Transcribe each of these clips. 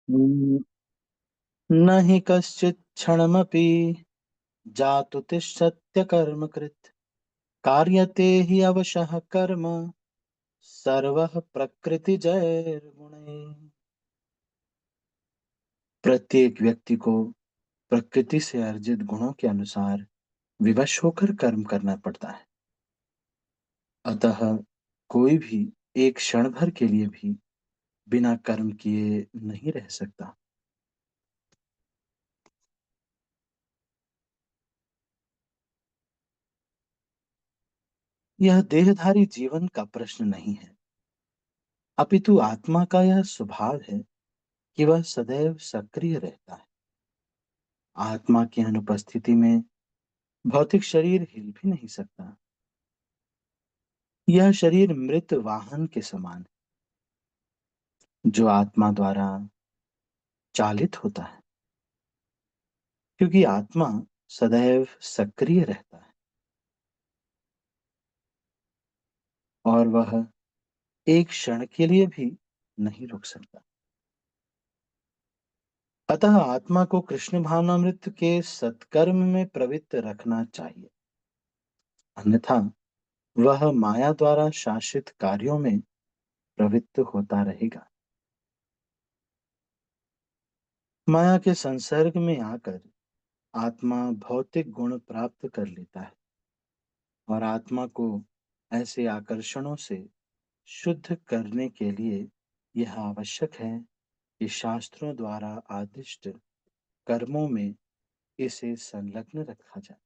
न हि कश्चित् क्षणमपि जातु तिष्ठत्यकर्मकृत् कार्यते हि अवशः कर्म सर्वः प्रकृतिजैर्गुणैः। प्रत्येक व्यक्ति को प्रकृति से अर्जित गुणों के अनुसार विवश होकर कर्म करना पड़ता है। अतः कोई भी एक क्षण भर के लिए भी बिना कर्म किए नहीं रह सकता। यह देहधारी जीवन का प्रश्न नहीं है, अपितु आत्मा का यह स्वभाव है कि वह सदैव सक्रिय रहता है। आत्मा की अनुपस्थिति में भौतिक शरीर हिल भी नहीं सकता। यह शरीर मृत वाहन के समान है, जो आत्मा द्वारा चालित होता है, क्योंकि आत्मा सदैव सक्रिय रहता है और वह एक क्षण के लिए भी नहीं रुक सकता। अतः आत्मा को कृष्ण भावनामृत के सत्कर्म में प्रवृत्त रखना चाहिए, अन्यथा वह माया द्वारा शासित कार्यों में प्रवृत्त होता रहेगा। माया के संसर्ग में आकर आत्मा भौतिक गुण प्राप्त कर लेता है और आत्मा को ऐसे आकर्षणों से शुद्ध करने के लिए यह आवश्यक है कि शास्त्रों द्वारा आदिष्ट कर्मों में इसे संलग्न रखा जाए।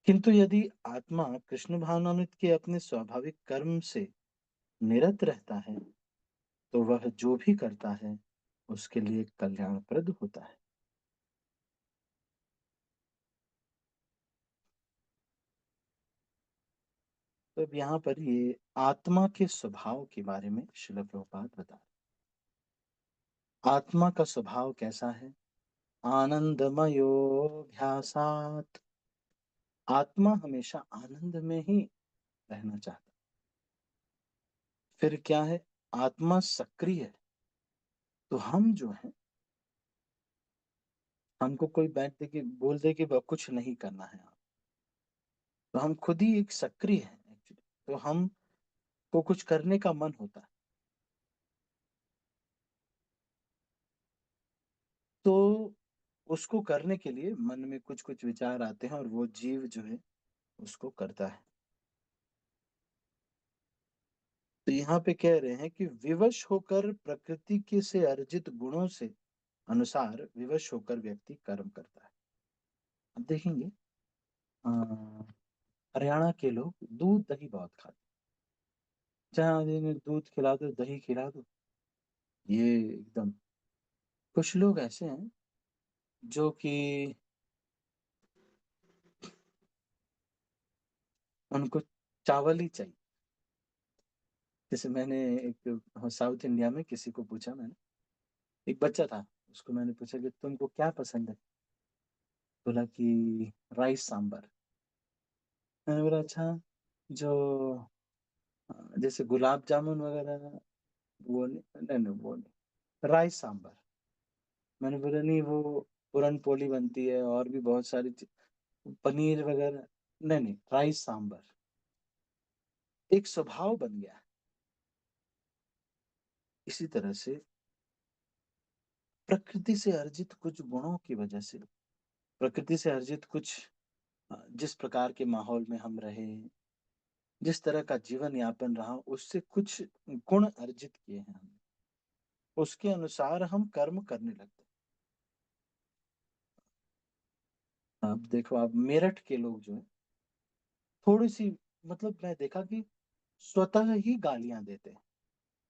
किंतु यदि आत्मा कृष्ण भावनामृत के अपने स्वाभाविक कर्म से निरत रहता है, तो वह जो भी करता है उसके लिए कल्याणप्रद होता है। तो अब यहाँ पर ये आत्मा के स्वभाव के बारे में श्रील प्रभुपाद बता रहे। आत्मा का स्वभाव कैसा है? आनंदमयोध्यासात। आत्मा हमेशा आनंद में ही रहना चाहता है। फिर क्या है? आत्मा सक्रिय है। तो हम जो है, हमको कोई बैठ दे के बोल दे कि वह कुछ नहीं करना है, तो हम खुद ही एक सक्रिय हैं एक्चुअली। तो हमको कुछ करने का मन होता है, तो उसको करने के लिए मन में कुछ कुछ विचार आते हैं और वो जीव जो है उसको करता है। तो यहाँ पे कह रहे हैं कि विवश होकर प्रकृति के से अर्जित गुणों से अनुसार विवश होकर व्यक्ति कर्म करता है। अब देखेंगे अ, हरियाणा के लोग दूध दही बहुत खाते हैं। जहाँ जिन्हें दूध खिला दो दही खिला दो, ये एकदम। कुछ लोग ऐसे हैं जो कि उनको चावल ही चाहिए। जैसे मैंने एक साउथ इंडिया में किसी को पूछा, मैंने एक बच्चा था, उसको मैंने पूछा कि तुमको क्या पसंद है? बोला कि राइस सांबर। मैंने बोला अच्छा, जो जैसे गुलाब जामुन वगैरह, वो नहीं, नहीं नहीं वो नहीं, राइस सांबर। मैंने बोला नहीं, वो पूरन पोली बनती है और भी बहुत सारी पनीर वगैरह। नहीं नहीं, राइस सांबर। एक स्वभाव बन गया है। इसी तरह से प्रकृति से अर्जित कुछ गुणों की वजह से, प्रकृति से अर्जित कुछ जिस प्रकार के माहौल में हम रहे, जिस तरह का जीवन यापन रहा, उससे कुछ गुण अर्जित किए हैं हमने, उसके अनुसार हम कर्म करने लगते हैं। अब देखो, आप मेरठ के लोग जो है, थोड़ी सी, मतलब मैं देखा कि स्वतः ही गालियां देते हैं।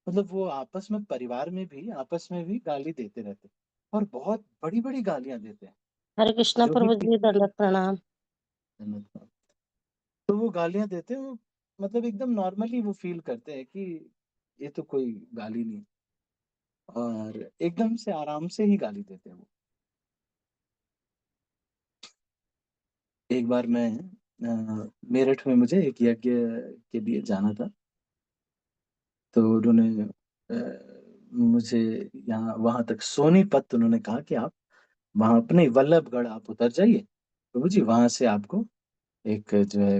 मतलब वो आपस में, परिवार में भी आपस में भी गाली देते रहते हैं और बहुत बड़ी बड़ी गालियां देते हैं, हरे कृष्णा जो भी प्रभु जी, किसी दंडवत प्रणाम। तो वो गालियां देते हैं, वो मतलब एकदम नॉर्मली वो फील करते हैं कि ये तो कोई गाली नहीं, और एकदम से आराम से ही गाली देते हैं वो। एक बार मैं मेरठ में मुझे एक यज्ञ के लिए जाना था, तो उन्होंने मुझे यहाँ वहाँ तक सोनीपत उन्होंने कहा कि आप वहाँ पे नहीं, वल्लभगढ़ आप उतर जाइए, प्रभु जी वहाँ से आपको एक जो है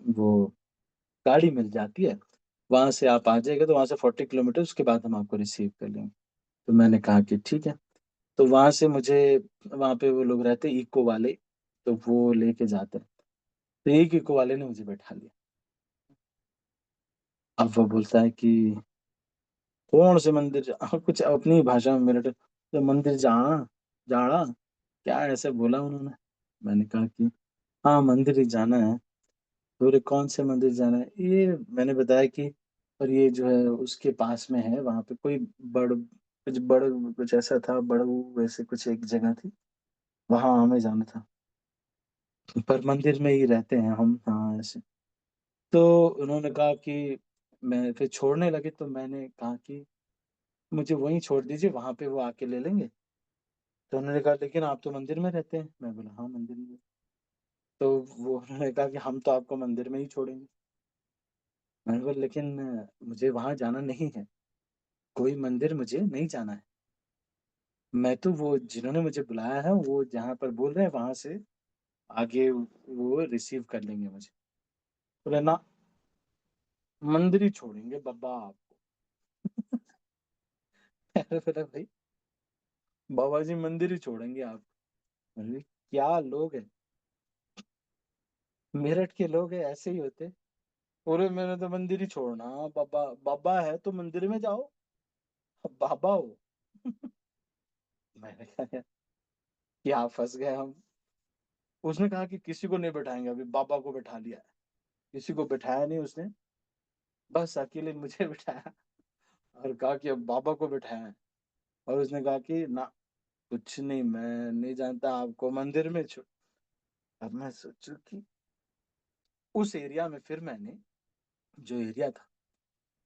वो गाड़ी मिल जाती है, वहाँ से आप आ जाइएगा तो वहाँ से 40 किलोमीटर उसके बाद हम आपको रिसीव कर लेंगे। तो मैंने कहा कि ठीक है। तो वहाँ से मुझे वहाँ पे वो लोग रहते हैं इको वाले, तो वो लेके जाते हैं। तो एक इको वाले ने मुझे बैठा लिया। अब वो बोलता है कि कौन से मंदिर कुछ अपनी भाषा में मेरे तो मंदिर जाना जाना क्या ऐसे बोला उन्होंने। मैंने कहा कि हाँ मंदिर ही जाना है। बोले कौन से मंदिर जाना है, ये मैंने बताया कि और ये जो है उसके पास में है, वहां पे कोई बड़ कुछ ऐसा था, बड़ू वैसे कुछ एक जगह थी, वहां हमें जाना था, पर मंदिर में ही रहते हैं हम, हाँ ऐसे। तो उन्होंने कहा कि मैं फिर छोड़ने लगे, तो मैंने कहा कि मुझे वहीं छोड़ दीजिए, वहां पे वो आके ले लेंगे। तो उन्होंने कहा लेकिन आप तो मंदिर में रहते हैं, मैं बोला हाँ मंदिर में। तो वो उन्होंने कहा कि हम तो आपको मंदिर में ही छोड़ेंगे। मैंने बोला लेकिन मुझे वहां जाना नहीं है, कोई मंदिर मुझे नहीं जाना है। मैं तो वो जिन्होंने मुझे बुलाया है वो जहाँ पर बोल रहे हैं वहां से आगे वो रिसीव कर लेंगे मुझे। बोले ना, मंदिर ही छोड़ेंगे बाबा आपको। मैंने बोला भाई बाबा जी मंदिर ही छोड़ेंगे आप। मैंने बोला, क्या लोग हैं, मेरठ के लोग हैं ऐसे ही होते। बोले मैंने तो मंदिर ही छोड़ना, बाबा बाबा है तो मंदिर में जाओ, अब बाबा हो। मैंने कहा यार क्या फंस गए हम। उसने कहा कि किसी को नहीं बैठाएंगे, अभी बाबा को बैठा लिया है। किसी को बैठाया नहीं उसने, बस अकेले मुझे बिठाया और कहा कि अब बाबा को बिठाया है। और उसने कहा कि ना कुछ नहीं, मैं नहीं जानता आपको, मंदिर में छो। अब मैं सोचू कि उस एरिया में फिर मैंने जो एरिया था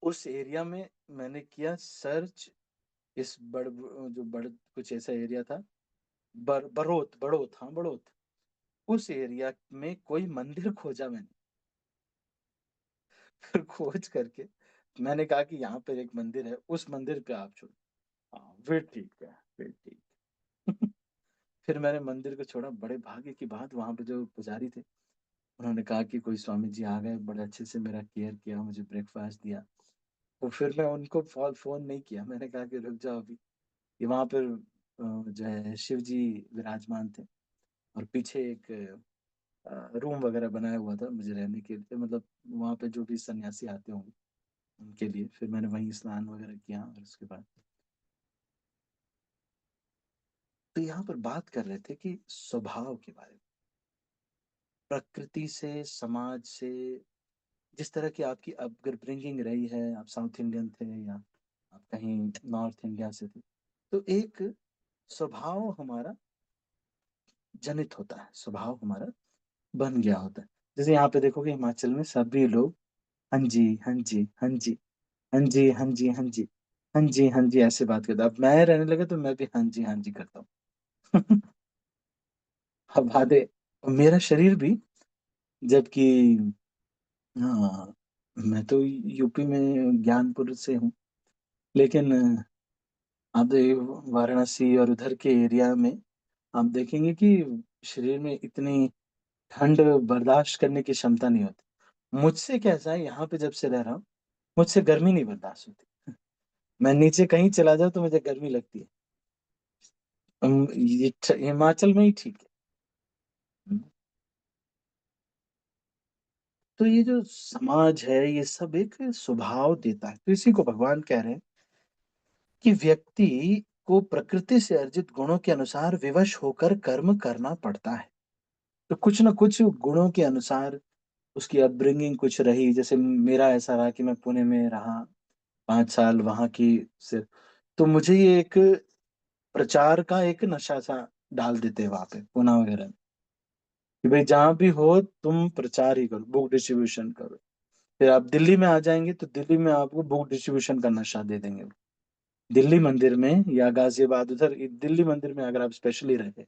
उस एरिया में मैंने किया सर्च, इस जो बड़ कुछ ऐसा एरिया था, बड़ोत बड़ोत, हाँ बड़ोत, उस एरिया में कोई मंदिर खोजा मैंने। फिर खोज करके मैंने कहा कि यहाँ पर एक मंदिर है, उस मंदिर पे आप छोड़ो। हाँ फिर ठीक है, फिर ठीक। फिर मैंने मंदिर को छोड़ा, बड़े भाग्य की बात वहां पे जो पुजारी थे उन्होंने कहा कि कोई स्वामी जी आ गए, बड़े अच्छे से मेरा केयर किया, मुझे ब्रेकफास्ट दिया। तो फिर मैं उनको फोन नहीं किया, मैंने कहा कि रुक जाओ अभी। ये वहां पर जो है शिव जी विराजमान थे, और पीछे एक रूम वगैरह बनाया हुआ था मुझे रहने के लिए, मतलब वहां पे जो भी सन्यासी आते होंगे उनके लिए। फिर मैंने वहीं स्नान वगैरह किया, और उसके बाद तो यहाँ पर बात कर रहे थे कि स्वभाव के बारे में, प्रकृति से, समाज से, जिस तरह की आपकी अपब्रिंगिंग रही है, आप साउथ इंडियन थे या आप कहीं नॉर्थ इंडिया से थे, तो एक स्वभाव हमारा जनित होता है, स्वभाव हमारा बन गया होता है। जैसे यहाँ पे देखोगे हिमाचल में सभी लोग हाँ जी हाँ जी हाँ जी हाँ जी हाँ जी हाँ जी हाँ जी हाँ जी ऐसे बात करते हैं। अब मैं रहने लगा तो मैं भी हाँ जी करता हूँ। अब आधे मेरा शरीर भी, जबकि हाँ मैं तो यूपी में ज्ञानपुर से हूँ, लेकिन आप वाराणसी और उधर के एरिया में आप देखेंगे कि शरीर में इतनी ठंड बर्दाश्त करने की क्षमता नहीं होती। मुझसे कैसा है, यहाँ पे जब से रह रहा हूँ मुझसे गर्मी नहीं बर्दाश्त होती। मैं नीचे कहीं चला जाऊँ तो मुझे गर्मी लगती है। ये हिमाचल में ही ठीक है। तो ये जो समाज है ये सब एक स्वभाव देता है, तो इसी को भगवान कह रहे हैं कि व्यक्ति को प्रकृति से अर्जित गुणों के अनुसार विवश होकर कर्म करना पड़ता है। तो कुछ ना कुछ गुणों के अनुसार उसकी अपब्रिंगिंग कुछ रही, जैसे मेरा ऐसा रहा कि मैं पुणे में रहा 5 साल वहाँ की से, तो मुझे ये एक प्रचार का एक नशा-सा डाल देते हैं वहाँ पे, पूना वगैरह में, कि भई जहाँ भी हो तुम प्रचार ही करो, बुक डिस्ट्रीब्यूशन करो। फिर आप दिल्ली में आ जाएँगे तो दिल्ली में आपको बुक डिस्ट्रीब्यूशन का नशा दे देंगे। दिल्ली मंदिर में या गाज़ियाबाद उधर दिल्ली मंदिर में अगर आप स्पेशली रहे,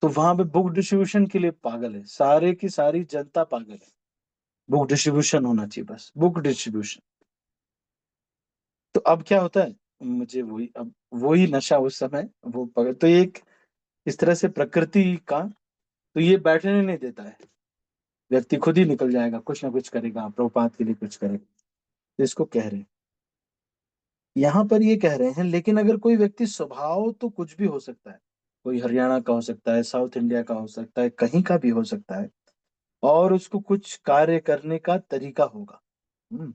तो वहाँ पे बुक डिस्ट्रीब्यूशन के लिए पागल है, सारे की सारी जनता पागल है। बुक डिस्ट्रीब्यूशन होना चाहिए बस, बुक डिस्ट्रीब्यूशन। तो अब क्या होता है मुझे वही, अब वही नशा उस समय वो पकड़, तो एक इस तरह से प्रकृति का, तो ये बैठने नहीं देता है। व्यक्ति खुद ही निकल जाएगा, कुछ ना कुछ करेगा, प्रभुपात के लिए कुछ करेगा। तो इसको कह रहे हैं, यहाँ पर ये कह रहे हैं, लेकिन अगर कोई व्यक्ति, स्वभाव तो कुछ भी हो सकता है, कोई हरियाणा का हो सकता है, साउथ इंडिया का हो सकता है, कहीं का भी हो सकता है, और उसको कुछ कार्य करने का तरीका होगा। हम्म,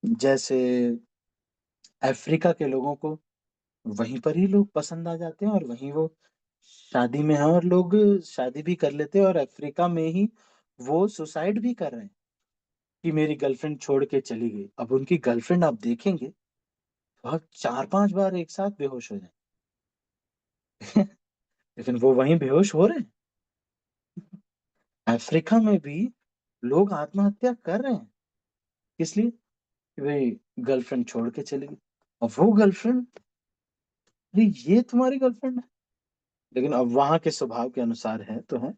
जैसे अफ्रीका के लोगों को वहीं पर ही लोग पसंद आ जाते हैं, और वहीं वो शादी में है, और लोग शादी भी कर लेते हैं, और अफ्रीका में ही वो सुसाइड भी कर रहे हैं कि मेरी गर्लफ्रेंड छोड़ के चली गई। अब उनकी गर्लफ्रेंड आप देखेंगे, वह 4-5 बार एक साथ बेहोश हो जाए। लेकिन वो वहीं बेहोश हो रहे हैं। अफ्रीका में भी लोग आत्महत्या कर रहे हैं, इसलिए कि भाई गर्लफ्रेंड छोड़ के चली गई। और वो गर्लफ्रेंड, अरे ये तुम्हारी गर्लफ्रेंड है, लेकिन अब वहां के स्वभाव के अनुसार है तो है।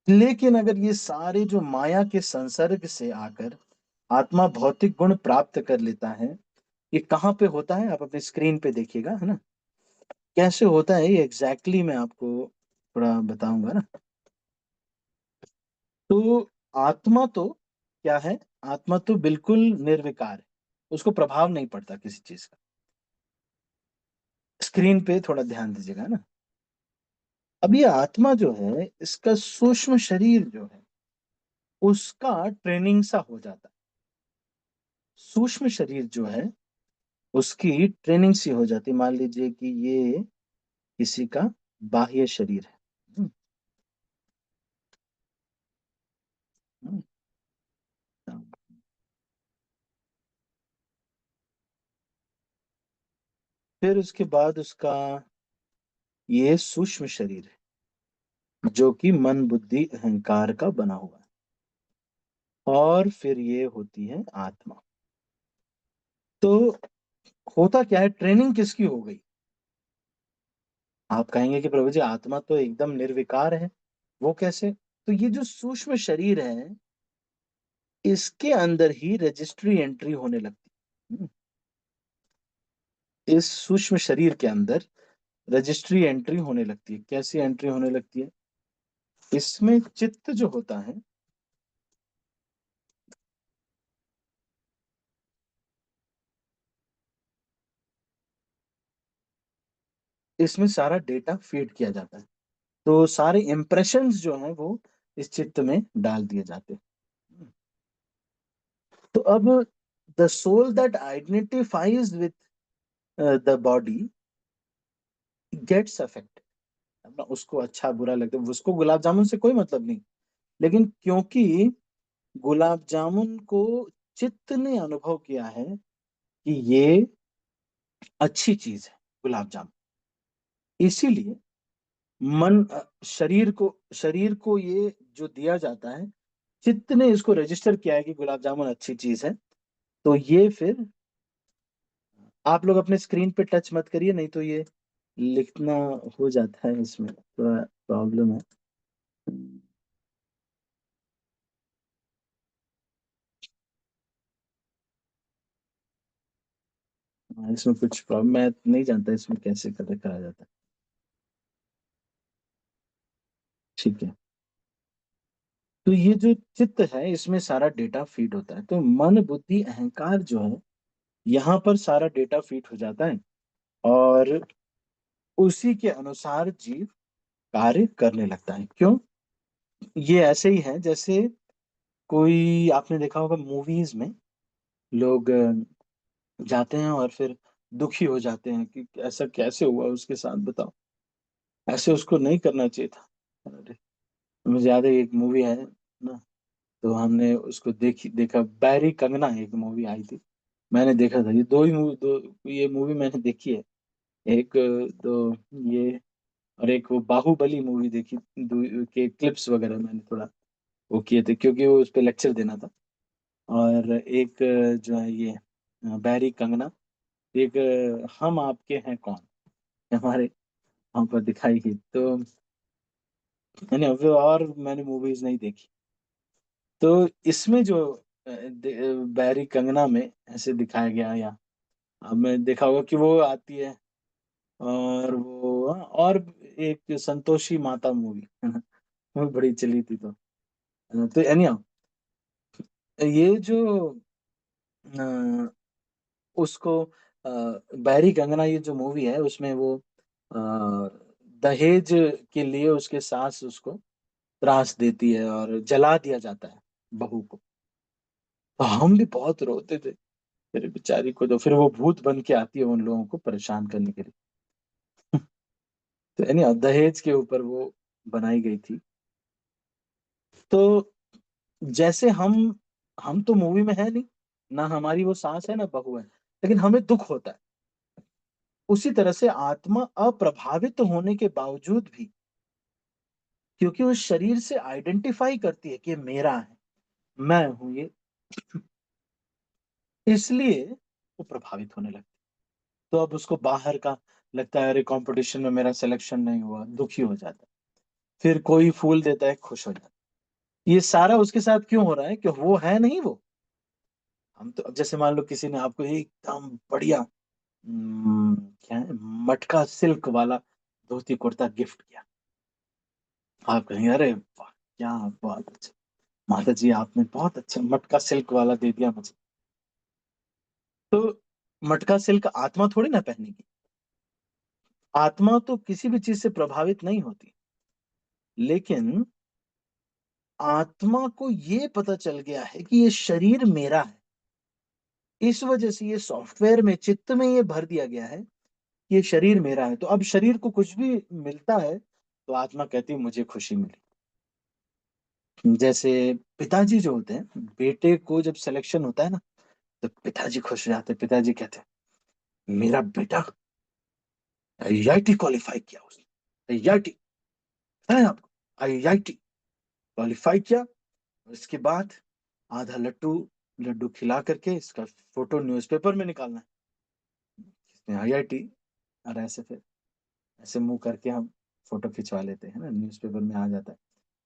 लेकिन अगर ये सारे जो माया के संसर्ग से आकर आत्मा भौतिक गुण प्राप्त कर लेता है, ये कहाँ पे होता है, आप अपने स्क्रीन पे देखिएगा, है ना। कैसे होता है ये एग्जैक्टली मैं आपको थोड़ा बताऊंगा ना। तो आत्मा तो क्या है, आत्मा तो बिल्कुल निर्विकार है, उसको प्रभाव नहीं पड़ता किसी चीज का। स्क्रीन पे थोड़ा ध्यान दीजिएगा ना। अब ये आत्मा जो है, इसका सूक्ष्म शरीर जो है, उसका ट्रेनिंग सा हो जाता है। सूक्ष्म शरीर जो है, उसकी ट्रेनिंग सी हो जाती है। मान लीजिए कि ये किसी का बाह्य शरीर है। हम्म, हम्म, फिर उसके बाद उसका ये सूक्ष्म शरीर है, जो कि मन बुद्धि अहंकार का बना हुआ है, और फिर ये होती है आत्मा। तो होता क्या है, ट्रेनिंग किसकी हो गई। आप कहेंगे कि प्रभु जी आत्मा तो एकदम निर्विकार है, वो कैसे। तो ये जो सूक्ष्म शरीर है, इसके अंदर ही रजिस्ट्री एंट्री होने लगती है। इस सूक्ष्म शरीर के अंदर रजिस्ट्री एंट्री होने लगती है। कैसी एंट्री होने लगती है, इसमें चित्त जो होता है, इसमें सारा डेटा फीड किया जाता है। तो सारे इंप्रेशंस जो हैं वो इस चित्त में डाल दिए जाते हैं। तो अब the soul that identifies with the body gets affect. अब ना उसको अच्छा बुरा लगता है, उसको गुलाब जामुन से कोई मतलब नहीं, लेकिन क्योंकि गुलाब जामुन को चित्त ने अनुभव किया है कि ये अच्छी चीज है गुलाब जामुन, इसीलिए शरीर को ये जो दिया जाता है, चित्त ने इसको रजिस्टर किया है कि गुलाब जामुन अच्छी चीज है। तो ये फिर, आप लोग अपने स्क्रीन पे टच मत करिए, नहीं तो ये लिखना हो जाता है, इसमें थोड़ा प्रॉब्लम है। इसमें कुछ प्रॉब्लम, मैं नहीं जानता इसमें कैसे करा जाता है। ठीक है। तो ये जो चित्त है, इसमें सारा डेटा फीड होता है। तो मन बुद्धि अहंकार जो है, यहाँ पर सारा डेटा फीड हो जाता है, और उसी के अनुसार जीव कार्य करने लगता है। क्यों, ये ऐसे ही है जैसे कोई, आपने देखा होगा मूवीज में लोग जाते हैं और फिर दुखी हो जाते हैं कि ऐसा कैसे हुआ उसके साथ, बताओ, ऐसे उसको नहीं करना चाहिए था। अरे, मुझे याद है एक मूवी है ना, तो हमने उसको देखा, बैरी कंगना एक मूवी आई थी, मैंने देखा था। ये दो ही मूवी, ये मूवी मैंने देखी है। एक तो ये, और एक वो बाहुबली मूवी देखी, के क्लिप्स वगैरह मैंने थोड़ा वो किए थे, क्योंकि वो उस पे लेक्चर देना था। और एक जो है ये बैरी कंगना, एक हम आपके हैं कौन, हमारे वहाँ पर दिखाई गई। तो मैंने, और मैंने मूवीज नहीं देखी। तो इसमें जो बैरी कंगना में ऐसे दिखाया गया, या आपने देखा होगा कि वो आती है, और वो और एक संतोषी माता मूवी है ना, वो बड़ी चली थी। तो एनीहाउ, ये जो अ, उसको बैरी कंगना, ये जो मूवी है उसमें वो दहेज के लिए उसके सास उसको त्रास देती है और जला दिया जाता है बहू को। तो हम भी बहुत रोते थे, फिर बेचारी को तो फिर वो भूत बन के आती है उन लोगों को परेशान करने के लिए। तो यानी दहेज के ऊपर वो बनाई गई थी। तो जैसे हम तो मूवी में है नहीं, ना हमारी वो सास है ना बहू है, लेकिन हमें दुख होता है। उसी तरह से आत्मा अप्रभावित होने के बावजूद भी, क्योंकि उस शरीर से आइडेंटिफाई करती है कि ये मेरा है, मैं हूं ये, इसलिए वो प्रभावित होने लगती है। तो अब उसको बाहर का लगता है, अरे कंपटीशन में मेरा सिलेक्शन नहीं हुआ, दुखी हो जाता है। फिर कोई फूल देता है, खुश हो जाता है। ये सारा उसके साथ क्यों हो रहा है? कि वो है नहीं वो। हम तो अब जैसे मान लो किसी ने आपको एकदम बढ़िया क्या है, मटका सिल्क वाला धोती कुर्ता गिफ्ट किया। आप कहेंगे, अरे वाह, क्या बहुत अच्छा, माता जी आपने बहुत अच्छा मटका सिल्क वाला दे दिया मुझे। तो मटका सिल्क आत्मा थोड़ी ना पहनेगी। आत्मा तो किसी भी चीज से प्रभावित नहीं होती, लेकिन आत्मा को ये पता चल गया है कि ये शरीर मेरा है। इस वजह से ये सॉफ्टवेयर में, चित्त में ये भर दिया गया है कि ये शरीर मेरा है। तो अब शरीर को कुछ भी मिलता है तो आत्मा कहती है मुझे खुशी मिली। जैसे पिताजी जो होते हैं, बेटे को जब सिलेक्शन होता है ना, तो पिताजी खुश हो जाते हैं। पिताजी कहते हैं मेरा बेटा आईआईटी क्वालिफाई किया उसने, आईआईटी है आपको, आईआईटी क्वालिफाई किया। उसके बाद आधा लड्डू लड्डू खिला करके इसका फोटो न्यूज़पेपर में निकालना है, इसने आईआईटी। और ऐसे फिर ऐसे मुंह करके हम फोटो खिंचवा लेते हैं ना, न्यूज़पेपर में आ जाता है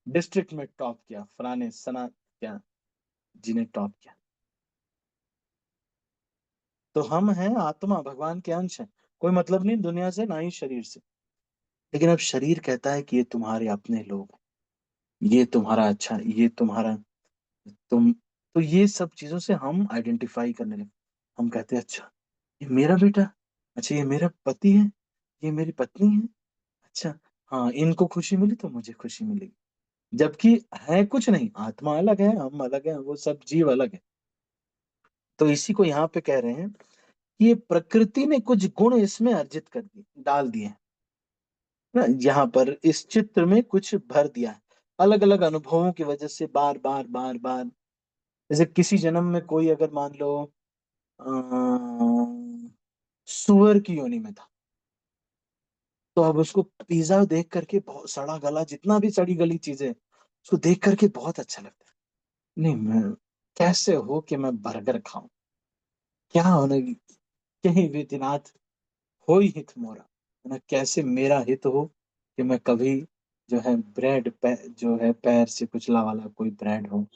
डिस्ट्रिक्ट में टॉप किया, फलाने सना क्या जी ने टॉप किया। तो हम हैं आत्मा, भगवान के अंश हैं। कोई मतलब नहीं दुनिया से, ना ही शरीर से। लेकिन अब शरीर कहता है कि ये तुम्हारे अपने लोग हैं, ये तुम्हारा अच्छा, ये तुम्हारा, तुम, तो ये सब चीजों से हम आइडेंटिफाई करने लगे। हम कहते हैं अच्छा ये मेरा बेटा, अच्छा ये मेरा पति है, ये मेरी पत्नी है, अच्छा हाँ इनको खुशी मिली तो मुझे खुशी मिलेगी। जबकि है कुछ नहीं, आत्मा अलग है, हम अलग है, वो सब जीव अलग है। तो इसी को यहाँ पे कह रहे हैं कि ये प्रकृति ने कुछ गुण इसमें अर्जित कर दिए, डाल दिए हैं ना, यहाँ पर इस चित्र में कुछ भर दिया है अलग अलग अनुभवों की वजह से, बार बार बार बार। जैसे किसी जन्म में कोई अगर मान लो सुअर की योनि में था, तो अब उसको पिज्जा देख करके, बहुत सड़ा गला, जितना भी सड़ी गली चीजें उसको देख करके बहुत अच्छा लगता है। नहीं मैं कैसे हो कि मैं बर्गर खाऊं, क्या होने, कहीं भी दिनाथ हो ही हित मोरा, है ना, कैसे मेरा हित हो कि मैं कभी जो है ब्रेड जो है पैर से कुचला वाला कोई ब्रेड हो,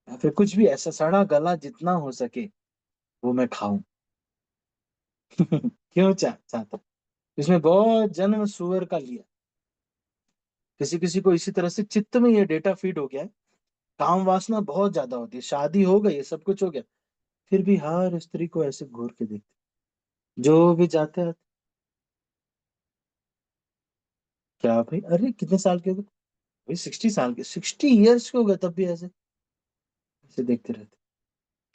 या फिर कुछ भी ऐसा सड़ा गला जितना हो सके वो मैं खाऊं। क्यों चाहता हूं? इसमें बहुत जन्म सुअर का लिया। किसी किसी को इसी तरह से चित्त में ये डेटा फीड हो गया है, काम वासना बहुत ज्यादा होती है, शादी हो गई है, सब कुछ हो गया, फिर भी हर स्त्री को ऐसे घूर के देखते, जो भी जाते हैं। क्या भाई, अरे कितने साल के हो गए? भाई 60 साल के, 60 ईयर्स के हो गए तब भी ऐसे ऐसे देखते रहते।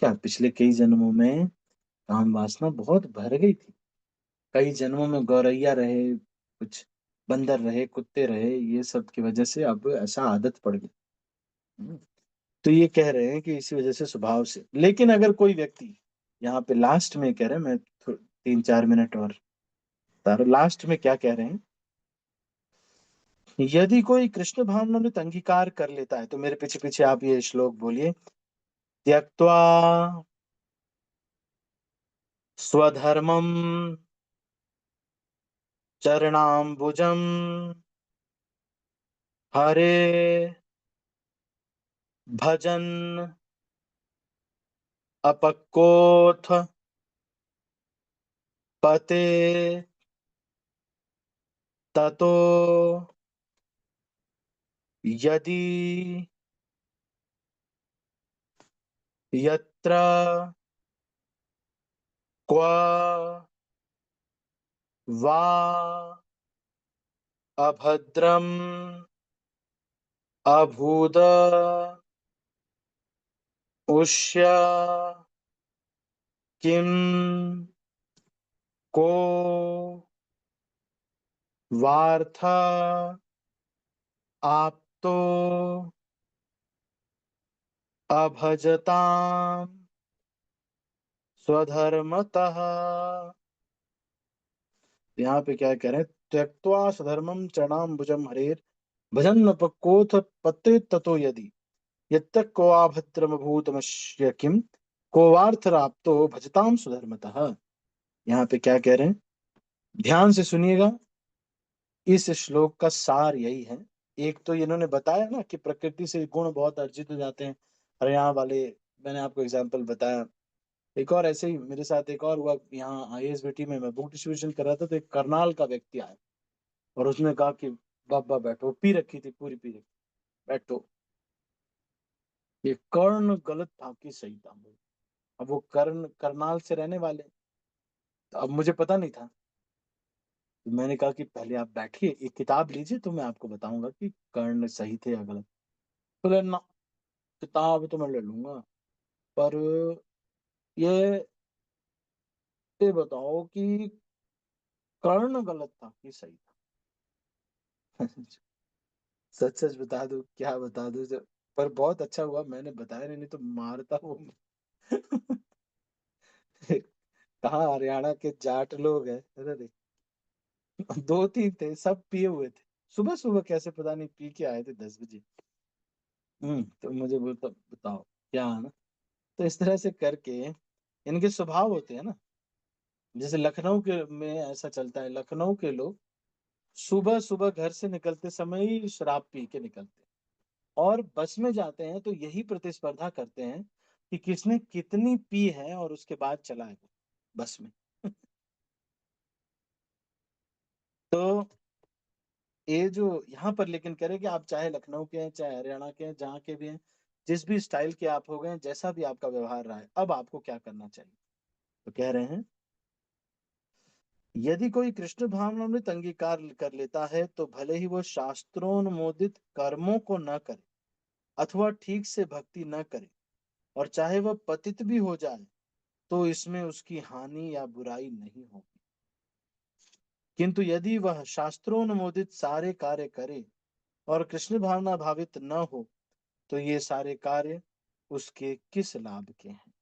क्या पिछले कई जन्मों में काम वासना बहुत भर गई थी, कई जन्मों में गौरैया रहे, कुछ बंदर रहे, कुत्ते रहे, ये सब की वजह से अब ऐसा आदत पड़ गई। हम्म। तो ये कह रहे हैं कि इसी वजह से, स्वभाव से। लेकिन अगर कोई व्यक्ति, यहाँ पे लास्ट में कह रहे हैं, मैं 3-4 मिनट और बता रहा हूं, लास्ट में क्या कह रहे हैं, यदि कोई कृष्ण भावनामृत अंगीकार कर लेता है, तो मेरे पीछे पीछे आप ये श्लोक बोलिए, त्यक्त्वा स्वधर्मम चरणाम्बुजम हरे भजन अपकोथ पते ततो यदि यत्र क्व वा अभद्रम अभूद उष्य किम को वार्थ आप्तो अभजताम स्वधर्मतः। यहाँ पे क्या कह रहे हैं, त्यक्त्वा स्वधर्मम चरणाम्बुजम हरेर भजन पक्कोथ पते ततो यदि यत्तक को आभद्रमभूतमश्य किम को वार्थराप्तो भजताम सुधर्मतः। यहाँ पे क्या कह रहे हैं, ध्यान से सुनिएगा। इस श्लोक का सार यही है। एक तो इन्होंने बताया ना कि प्रकृति से गुण बहुत अर्जित हो जाते हैं, और यहाँ वाले मैंने आपको एग्जाम्पल बताया। एक और ऐसे ही मेरे साथ एक और हुआ, यहाँ आईएसबीटी में मैं बुक डिस्ट्रीब्यूशन कर रहा था, तो एक करनाल का व्यक्ति आया और उसने कहा कि बाबा बैठो, पी रखी थी, पूरी पी रखी, बैठो। ये कर्ण गलत था कि सही था। अब वो कर्ण करनाल से रहने वाले, तो अब मुझे पता नहीं था, तो मैंने कहा कि पहले आप बैठिए, एक किताब लीजिए, तो मैं आपको बताऊंगा कि कर्ण सही थे या गलत। बोले ना, किताब तो मैं ले लूंगा, पर ये ये बताओ कि कर्ण गलत था कि सही था। सच सच बता दो, क्या बता दो जो, पर बहुत अच्छा हुआ मैंने बताया नहीं, नहीं तो मारता वो। कहाँ हरियाणा के जाट लोग हैं, अरे दो तीन थे, सब पिए हुए थे, सुबह सुबह कैसे पता नहीं पी के आए थे 10 बजे। तो मुझे बोलता बताओ क्या है ना। तो इस तरह से करके इनके स्वभाव होते हैं ना। जैसे लखनऊ के में ऐसा चलता है, लखनऊ के लोग सुबह सुबह घर से निकलते समय ही शराब पी के निकलते हैं, और बस में जाते हैं तो यही प्रतिस्पर्धा करते हैं कि किसने कितनी पी है, और उसके बाद चला है वो बस में। तो ये जो यहाँ पर लेकिन कह रहे कि आप चाहे लखनऊ के हैं, चाहे हरियाणा के हैं, जहाँ के भी हैं, जिस भी स्टाइल के आप हो गए, जैसा भी आपका व्यवहार रहा है, अब आपको क्या करना चाहिए। तो कह रहे हैं, यदि कोई कृष्ण भावनामृत अंगीकार कर लेता है तो भले ही वो शास्त्रोन्मोदित कर्मों को न करे अथवा ठीक से भक्ति न करे, और चाहे वह पतित भी हो जाए तो इसमें उसकी हानि या बुराई नहीं होगी। किंतु यदि वह शास्त्रोन्मोदित सारे कार्य करे और कृष्ण भावना भावित न हो, तो ये सारे कार्य उसके किस लाभ के हैं।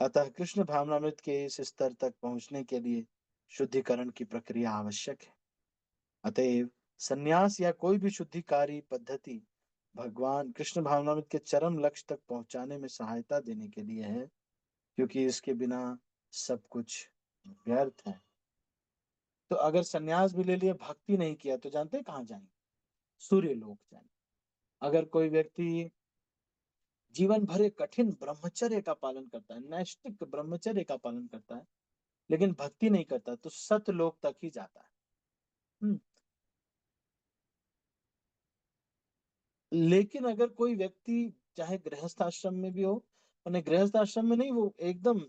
अतः कृष्ण भावनामृत के इस स्तर तक पहुंचने के लिए शुद्धिकरण की प्रक्रिया आवश्यक है। अतएव संन्यास या कोई भी शुद्धिकारी पद्धति भगवान कृष्ण भावनामृत के चरम लक्ष्य तक पहुंचाने में सहायता देने के लिए है, क्योंकि इसके बिना सब कुछ व्यर्थ है। तो अगर संन्यास भी ले लिया, भक्ति नहीं किया, तो जानते हैं कहाँ जाएंगे, सूर्य लोक जाएंगे। अगर कोई व्यक्ति जीवन भर एक कठिन ब्रह्मचर्य का पालन करता है, नैष्ठिक ब्रह्मचर्य का पालन करता है, लेकिन भक्ति नहीं करता, तो सतलोक तक ही जाता है। हम्म, लेकिन अगर कोई व्यक्ति चाहे गृहस्थ आश्रम में भी हो, और गृहस्थ आश्रम में नहीं, वो एकदम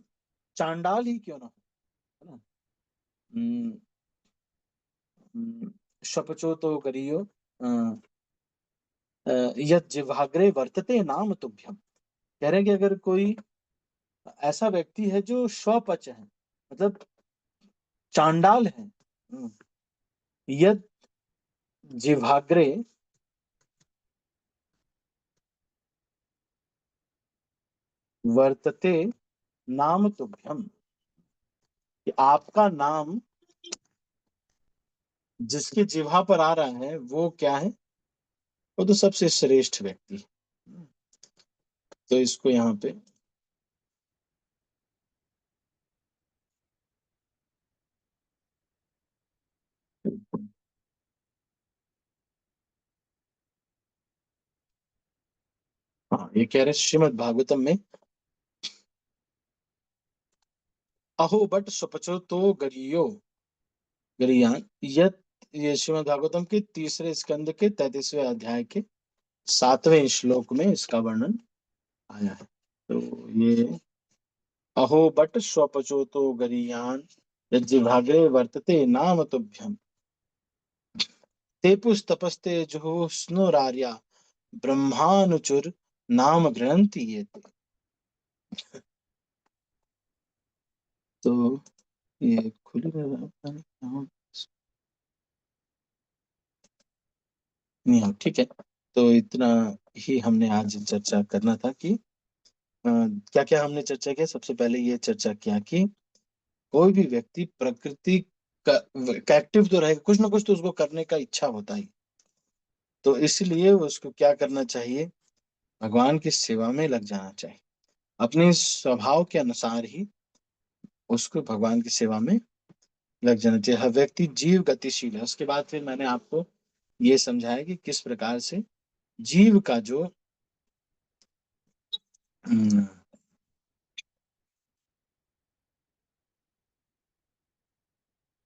चांडाल ही क्यों ना हो, है ना। हम्म, शपचो तो करियो यद जिह्वाग्रे वर्तते नाम तुभ्यम। कह रहे हैं कि अगर कोई ऐसा व्यक्ति है जो स्वपच है, मतलब चांडाल है, यद जिह्वाग्रे वर्तते नाम तुभ्यम, कि आपका नाम जिसके जिह्वा पर आ रहा है वो क्या है, वो तो सबसे श्रेष्ठ व्यक्ति है। तो इसको यहाँ पे ये कह रहे श्रीमद् भागवतम में, अहो बट स्वपचो तो गरियो गरियान, ये श्रीमद् भागवतम के तीसरे स्कंद के 33वें अध्याय के 7वें श्लोक में इसका वर्णन आया है। तो ये अहो बट स्वपचो तो गरियान यज्जिभाग्रे वर्तते नाम तुभ्यम तेपुस्तपस्ते जुहुस्नुरार्या ब्रह्मानुचुर नाम गृहंती ये। तो ये खुली नहीं हो, ठीक है। तो इतना ही हमने आज चर्चा करना था कि क्या क्या हमने चर्चा किया। सबसे पहले ये चर्चा किया कि कोई भी व्यक्ति प्रकृति का एक्टिव तो रहेगा, कुछ ना कुछ तो उसको करने का इच्छा होता ही। तो इसलिए उसको क्या करना चाहिए, भगवान की सेवा में लग जाना चाहिए। अपने स्वभाव के अनुसार ही उसको भगवान की सेवा में लग जाना चाहिए। हर व्यक्ति जीव गतिशील है। उसके बाद फिर मैंने आपको ये समझाया कि किस प्रकार से जीव का जो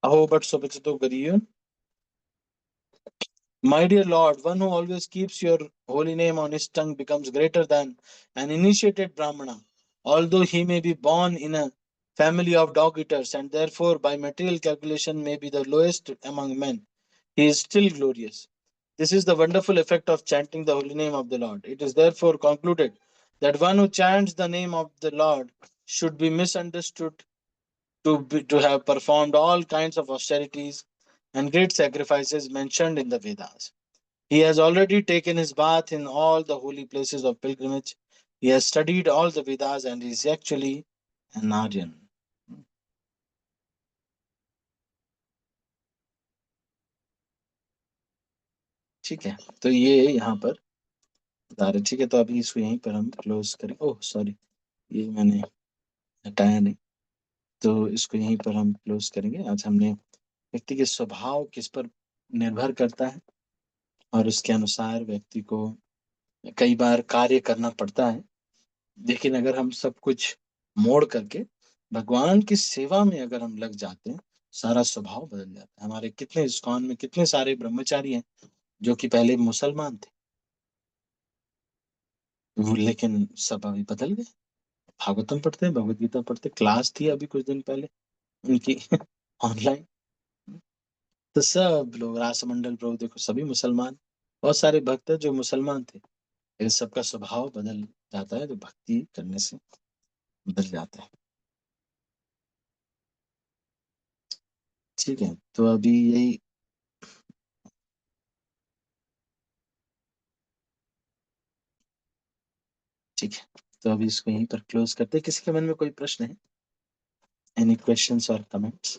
अहो बट स्वपचितो गरियो। My dear Lord, one who always keeps your holy name on his tongue becomes greater than an initiated Brahmana, although he may be born in a family of dog eaters and therefore by material calculation may be the lowest among men. He is still glorious. This is the wonderful effect of chanting the holy name of the Lord. It is therefore concluded that one who chants the name of the Lord should be misunderstood to have performed all kinds of austerities and great sacrifices mentioned in the Vedas. He has already taken his bath in all the holy places of pilgrimage. He has studied all the Vedas and is actually an Aryan. ठीक है, तो ये यहाँ पर बता रहे। ठीक है, तो अभी इसको यहीं पर हम क्लोज करें। ओह सॉरी, ये मैंने हटाया नहीं। तो इसको यहीं पर हम क्लोज करेंगे। आज हमने व्यक्ति के स्वभाव किस पर निर्भर करता है और उसके अनुसार व्यक्ति को कई बार कार्य करना पड़ता है, लेकिन अगर हम सब कुछ मोड़ करके भगवान की सेवा में अगर हम लग जाते हैं, सारा स्वभाव बदल जाता है। हमारे कितने इस्कॉन में कितने सारे ब्रह्मचारी हैं जो कि पहले मुसलमान थे, लेकिन सब अभी बदल गए। भागवतम पढ़ते हैं, भगवत गीता पढ़ते। क्लास थी अभी कुछ दिन पहले उनकी ऑनलाइन। तो सब लोग रासमंडल प्रभु देखो, सभी मुसलमान। बहुत सारे भक्त हैं जो मुसलमान थे, लेकिन सबका स्वभाव बदल जाता है, तो भक्ति करने से बदल जाता है। ठीक है, तो अभी यही। ठीक है, तो अभी इसको यहीं पर क्लोज करते हैं। किसी के मन में कोई प्रश्न है? एनी क्वेश्चंस और कमेंट्स?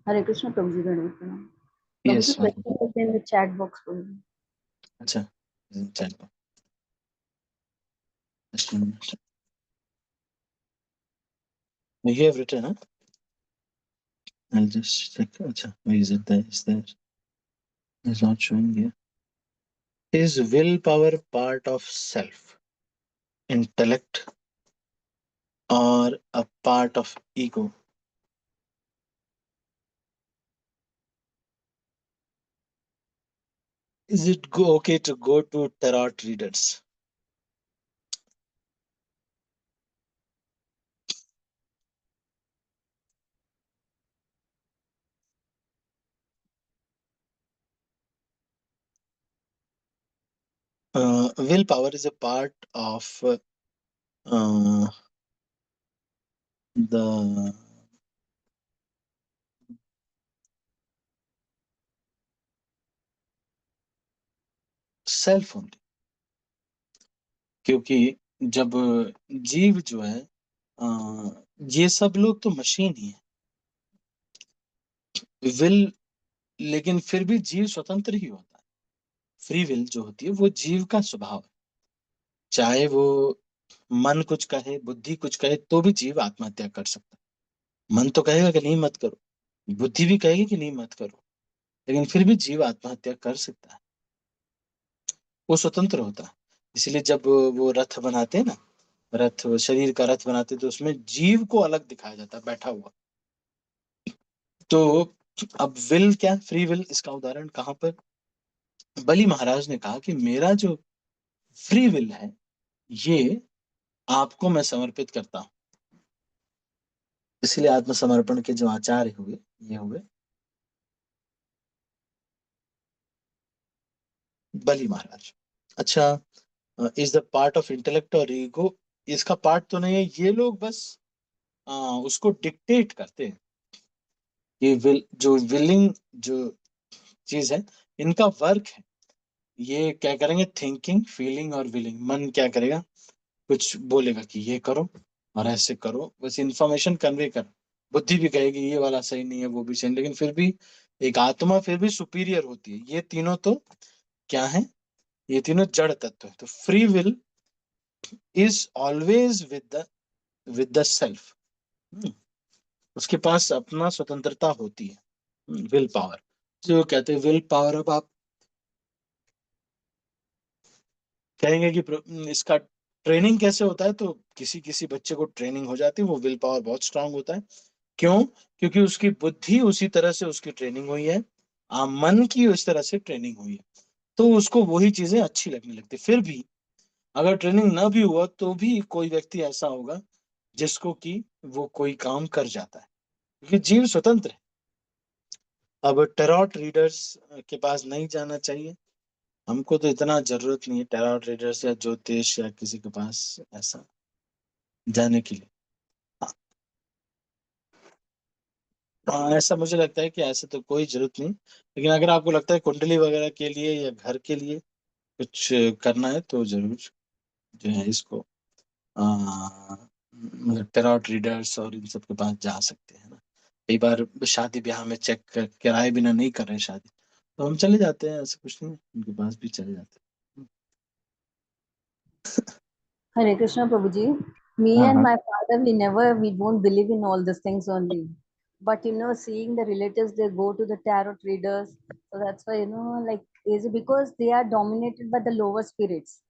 हरे कृष्ण प्रभु जी, धन्यवाद प्रणाम। Prabhu yes ji, question in the chat box पर। अच्छा, चलो you have written, huh? I'll just check. अच्छा, where is it? There is there. It's not showing here. Is willpower part of self, intellect, or a part of ego? Is it okay to go to tarot readers? Willpower is a part of the self only. क्योंकि जब जीव जो है, ये सब लोग तो machine ही है। विल, लेकिन फिर भी जीव स्वतंत्र ही होता है। फ्री विल जो होती है वो जीव का स्वभाव है। चाहे वो मन कुछ कहे, बुद्धि कुछ कहे, तो भी जीव आत्महत्या कर सकता है। मन तो कहेगा कि नहीं मत करो, बुद्धि भी कहेगी कि नहीं मत करो, लेकिन फिर भी जीव आत्महत्या कर सकता है, वो स्वतंत्र होता है। इसलिए जब वो रथ बनाते हैं ना, रथ शरीर का रथ बनाते हैं, तो उसमें जीव को अलग दिखाया जाता है बैठा हुआ। तो अब विल क्या, फ्री विल, इसका उदाहरण कहाँ पर, बलि महाराज ने कहा कि मेरा जो फ्री विल है ये आपको मैं समर्पित करता हूँ। इसलिए आत्मसमर्पण के जो आचार्य हुए ये हुए बलि महाराज। अच्छा, is the part of intellect और ईगो, इसका पार्ट तो नहीं है, ये लोग बस उसको डिक्टेट करते हैं। ये विल, जो विलिंग जो चीज है, इनका वर्क है, ये क्या करेंगे, थिंकिंग, फीलिंग और विलिंग। मन क्या करेगा, कुछ बोलेगा कि ये करो और ऐसे करो, बस इंफॉर्मेशन कन्वे कर। बुद्धि भी कहेगी ये वाला सही नहीं है, वो भी सही नहीं, लेकिन फिर भी एक आत्मा फिर भी सुपीरियर होती है। ये तीनों तो क्या है, ये तीनों जड़ तत्व है। तो free will is always with the self, उसके पास अपना स्वतंत्रता होती है। विल पावर, जो कहते हैं विल पावर, अब आप कहेंगे कि इसका ट्रेनिंग कैसे होता है, तो किसी किसी बच्चे को ट्रेनिंग हो जाती है, वो विल पावर बहुत स्ट्रांग होता है। क्यों? क्योंकि उसकी बुद्धि उसी तरह से उसकी ट्रेनिंग हुई है, मन की उस तरह से ट्रेनिंग हुई है, तो उसको वही चीजें अच्छी लगने लगती। फिर भी अगर ट्रेनिंग ना भी हुआ तो भी कोई व्यक्ति ऐसा होगा जिसको कि वो कोई काम कर जाता है, क्योंकि जीव स्वतंत्र है। अब टेरॉट रीडर्स के पास नहीं जाना चाहिए, हमको तो इतना जरूरत नहीं है टेरॉट रीडर्स या ज्योतिष या किसी के पास ऐसा जाने के लिए। हाँ, ऐसा मुझे लगता है कि ऐसे तो कोई जरूरत नहीं, लेकिन अगर आपको लगता है कुंडली वगैरह के लिए या घर के लिए कुछ करना है तो जरूर जो है इसको मतलब टेरॉट रीडर्स और इन सब के पास जा सकते हैं ना। कई बार शादी ब्याह में चेक कराए बिना नहीं कर रहे हैं शादी, तो हम चले जाते हैं, ऐसा कुछ नहीं है, उनके पास भी चले जाते हैं। Hare Krishna Prabhuji. Me हाँ and हाँ। my father, we don't believe in all these things only. But seeing the relatives, they go to the tarot readers. So that's why, like, is it because they are dominated by the lower spirits?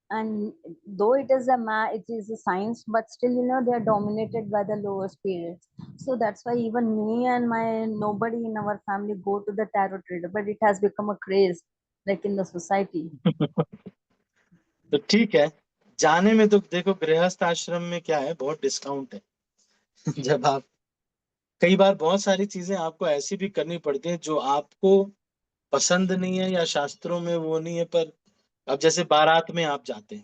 And though it is a science, but still, they are dominated by the lower spirits. So that's why even me and my nobody in our family go to the tarot reader. But it has become a craze, like in the society. तो ठीक है, जाने में तो देखो गृहस्थ आश्रम में क्या है, बहुत डिस्काउंट है। जब आप, कई बार बहुत सारी चीजें आपको ऐसी भी करनी पड़ती हैं जो आपको पसंद नहीं है या शास्त्रों में वो नहीं है, पर अब जैसे बारात में आप जाते हैं,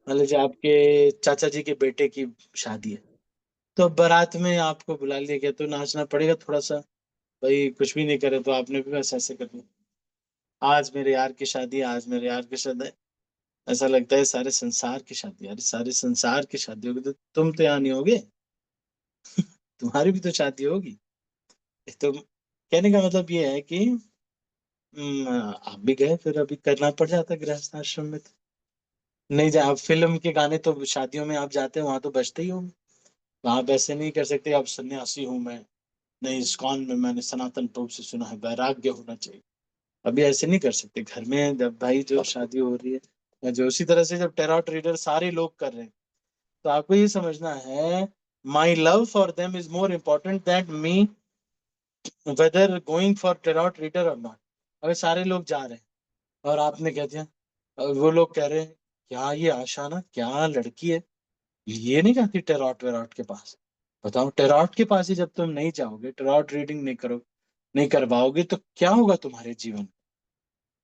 मान लीजिए आपके चाचा जी के बेटे की शादी है, तो अब बारात में आपको बुला लिया गया तो नाचना पड़ेगा थोड़ा सा। भाई कुछ भी नहीं करे तो आपने भी बस ऐसे कर दिया, आज मेरे यार की शादी है, आज मेरे यार की शादी है। ऐसा लगता है सारे संसार की शादी, अरे सारे संसार की शादी होगी तो तुम तो यहाँ नहीं होगे, तुम्हारी भी तो शादी होगी। तो कहने का मतलब ये है कि आप भी गए, फिर अभी करना पड़ जाता है गृहस्थ आश्रम में। तो नहीं जा, आप फिल्म के गाने तो शादियों में आप जाते हैं वहां तो बजते ही होंगे, तो आप ऐसे नहीं कर सकते अब सन्यासी हूं मैं, नहीं इस्कॉन में मैंने सनातन प्रभु से सुना है वैराग्य होना चाहिए। अभी ऐसे नहीं कर सकते घर में, जब भाई जो शादी हो रही है, या जो उसी तरह से जब टेरॉट रीडर सारे लोग कर रहे हैं, तो आपको ये समझना है my love for them is more important that me whether going for tarot reader और नॉट। अगर सारे लोग जा रहे हैं और आपने कह दिया, वो लोग कह रहे हैं क्या ये आशा ना क्या लड़की है, ये नहीं जाती टेरॉट वेरॉट के पास। बताओ, टेरॉट के पास ही जब तुम नहीं जाओगे, टेरॉट रीडिंग नहीं करो, नहीं करवाओगे, तो क्या होगा तुम्हारे जीवन में?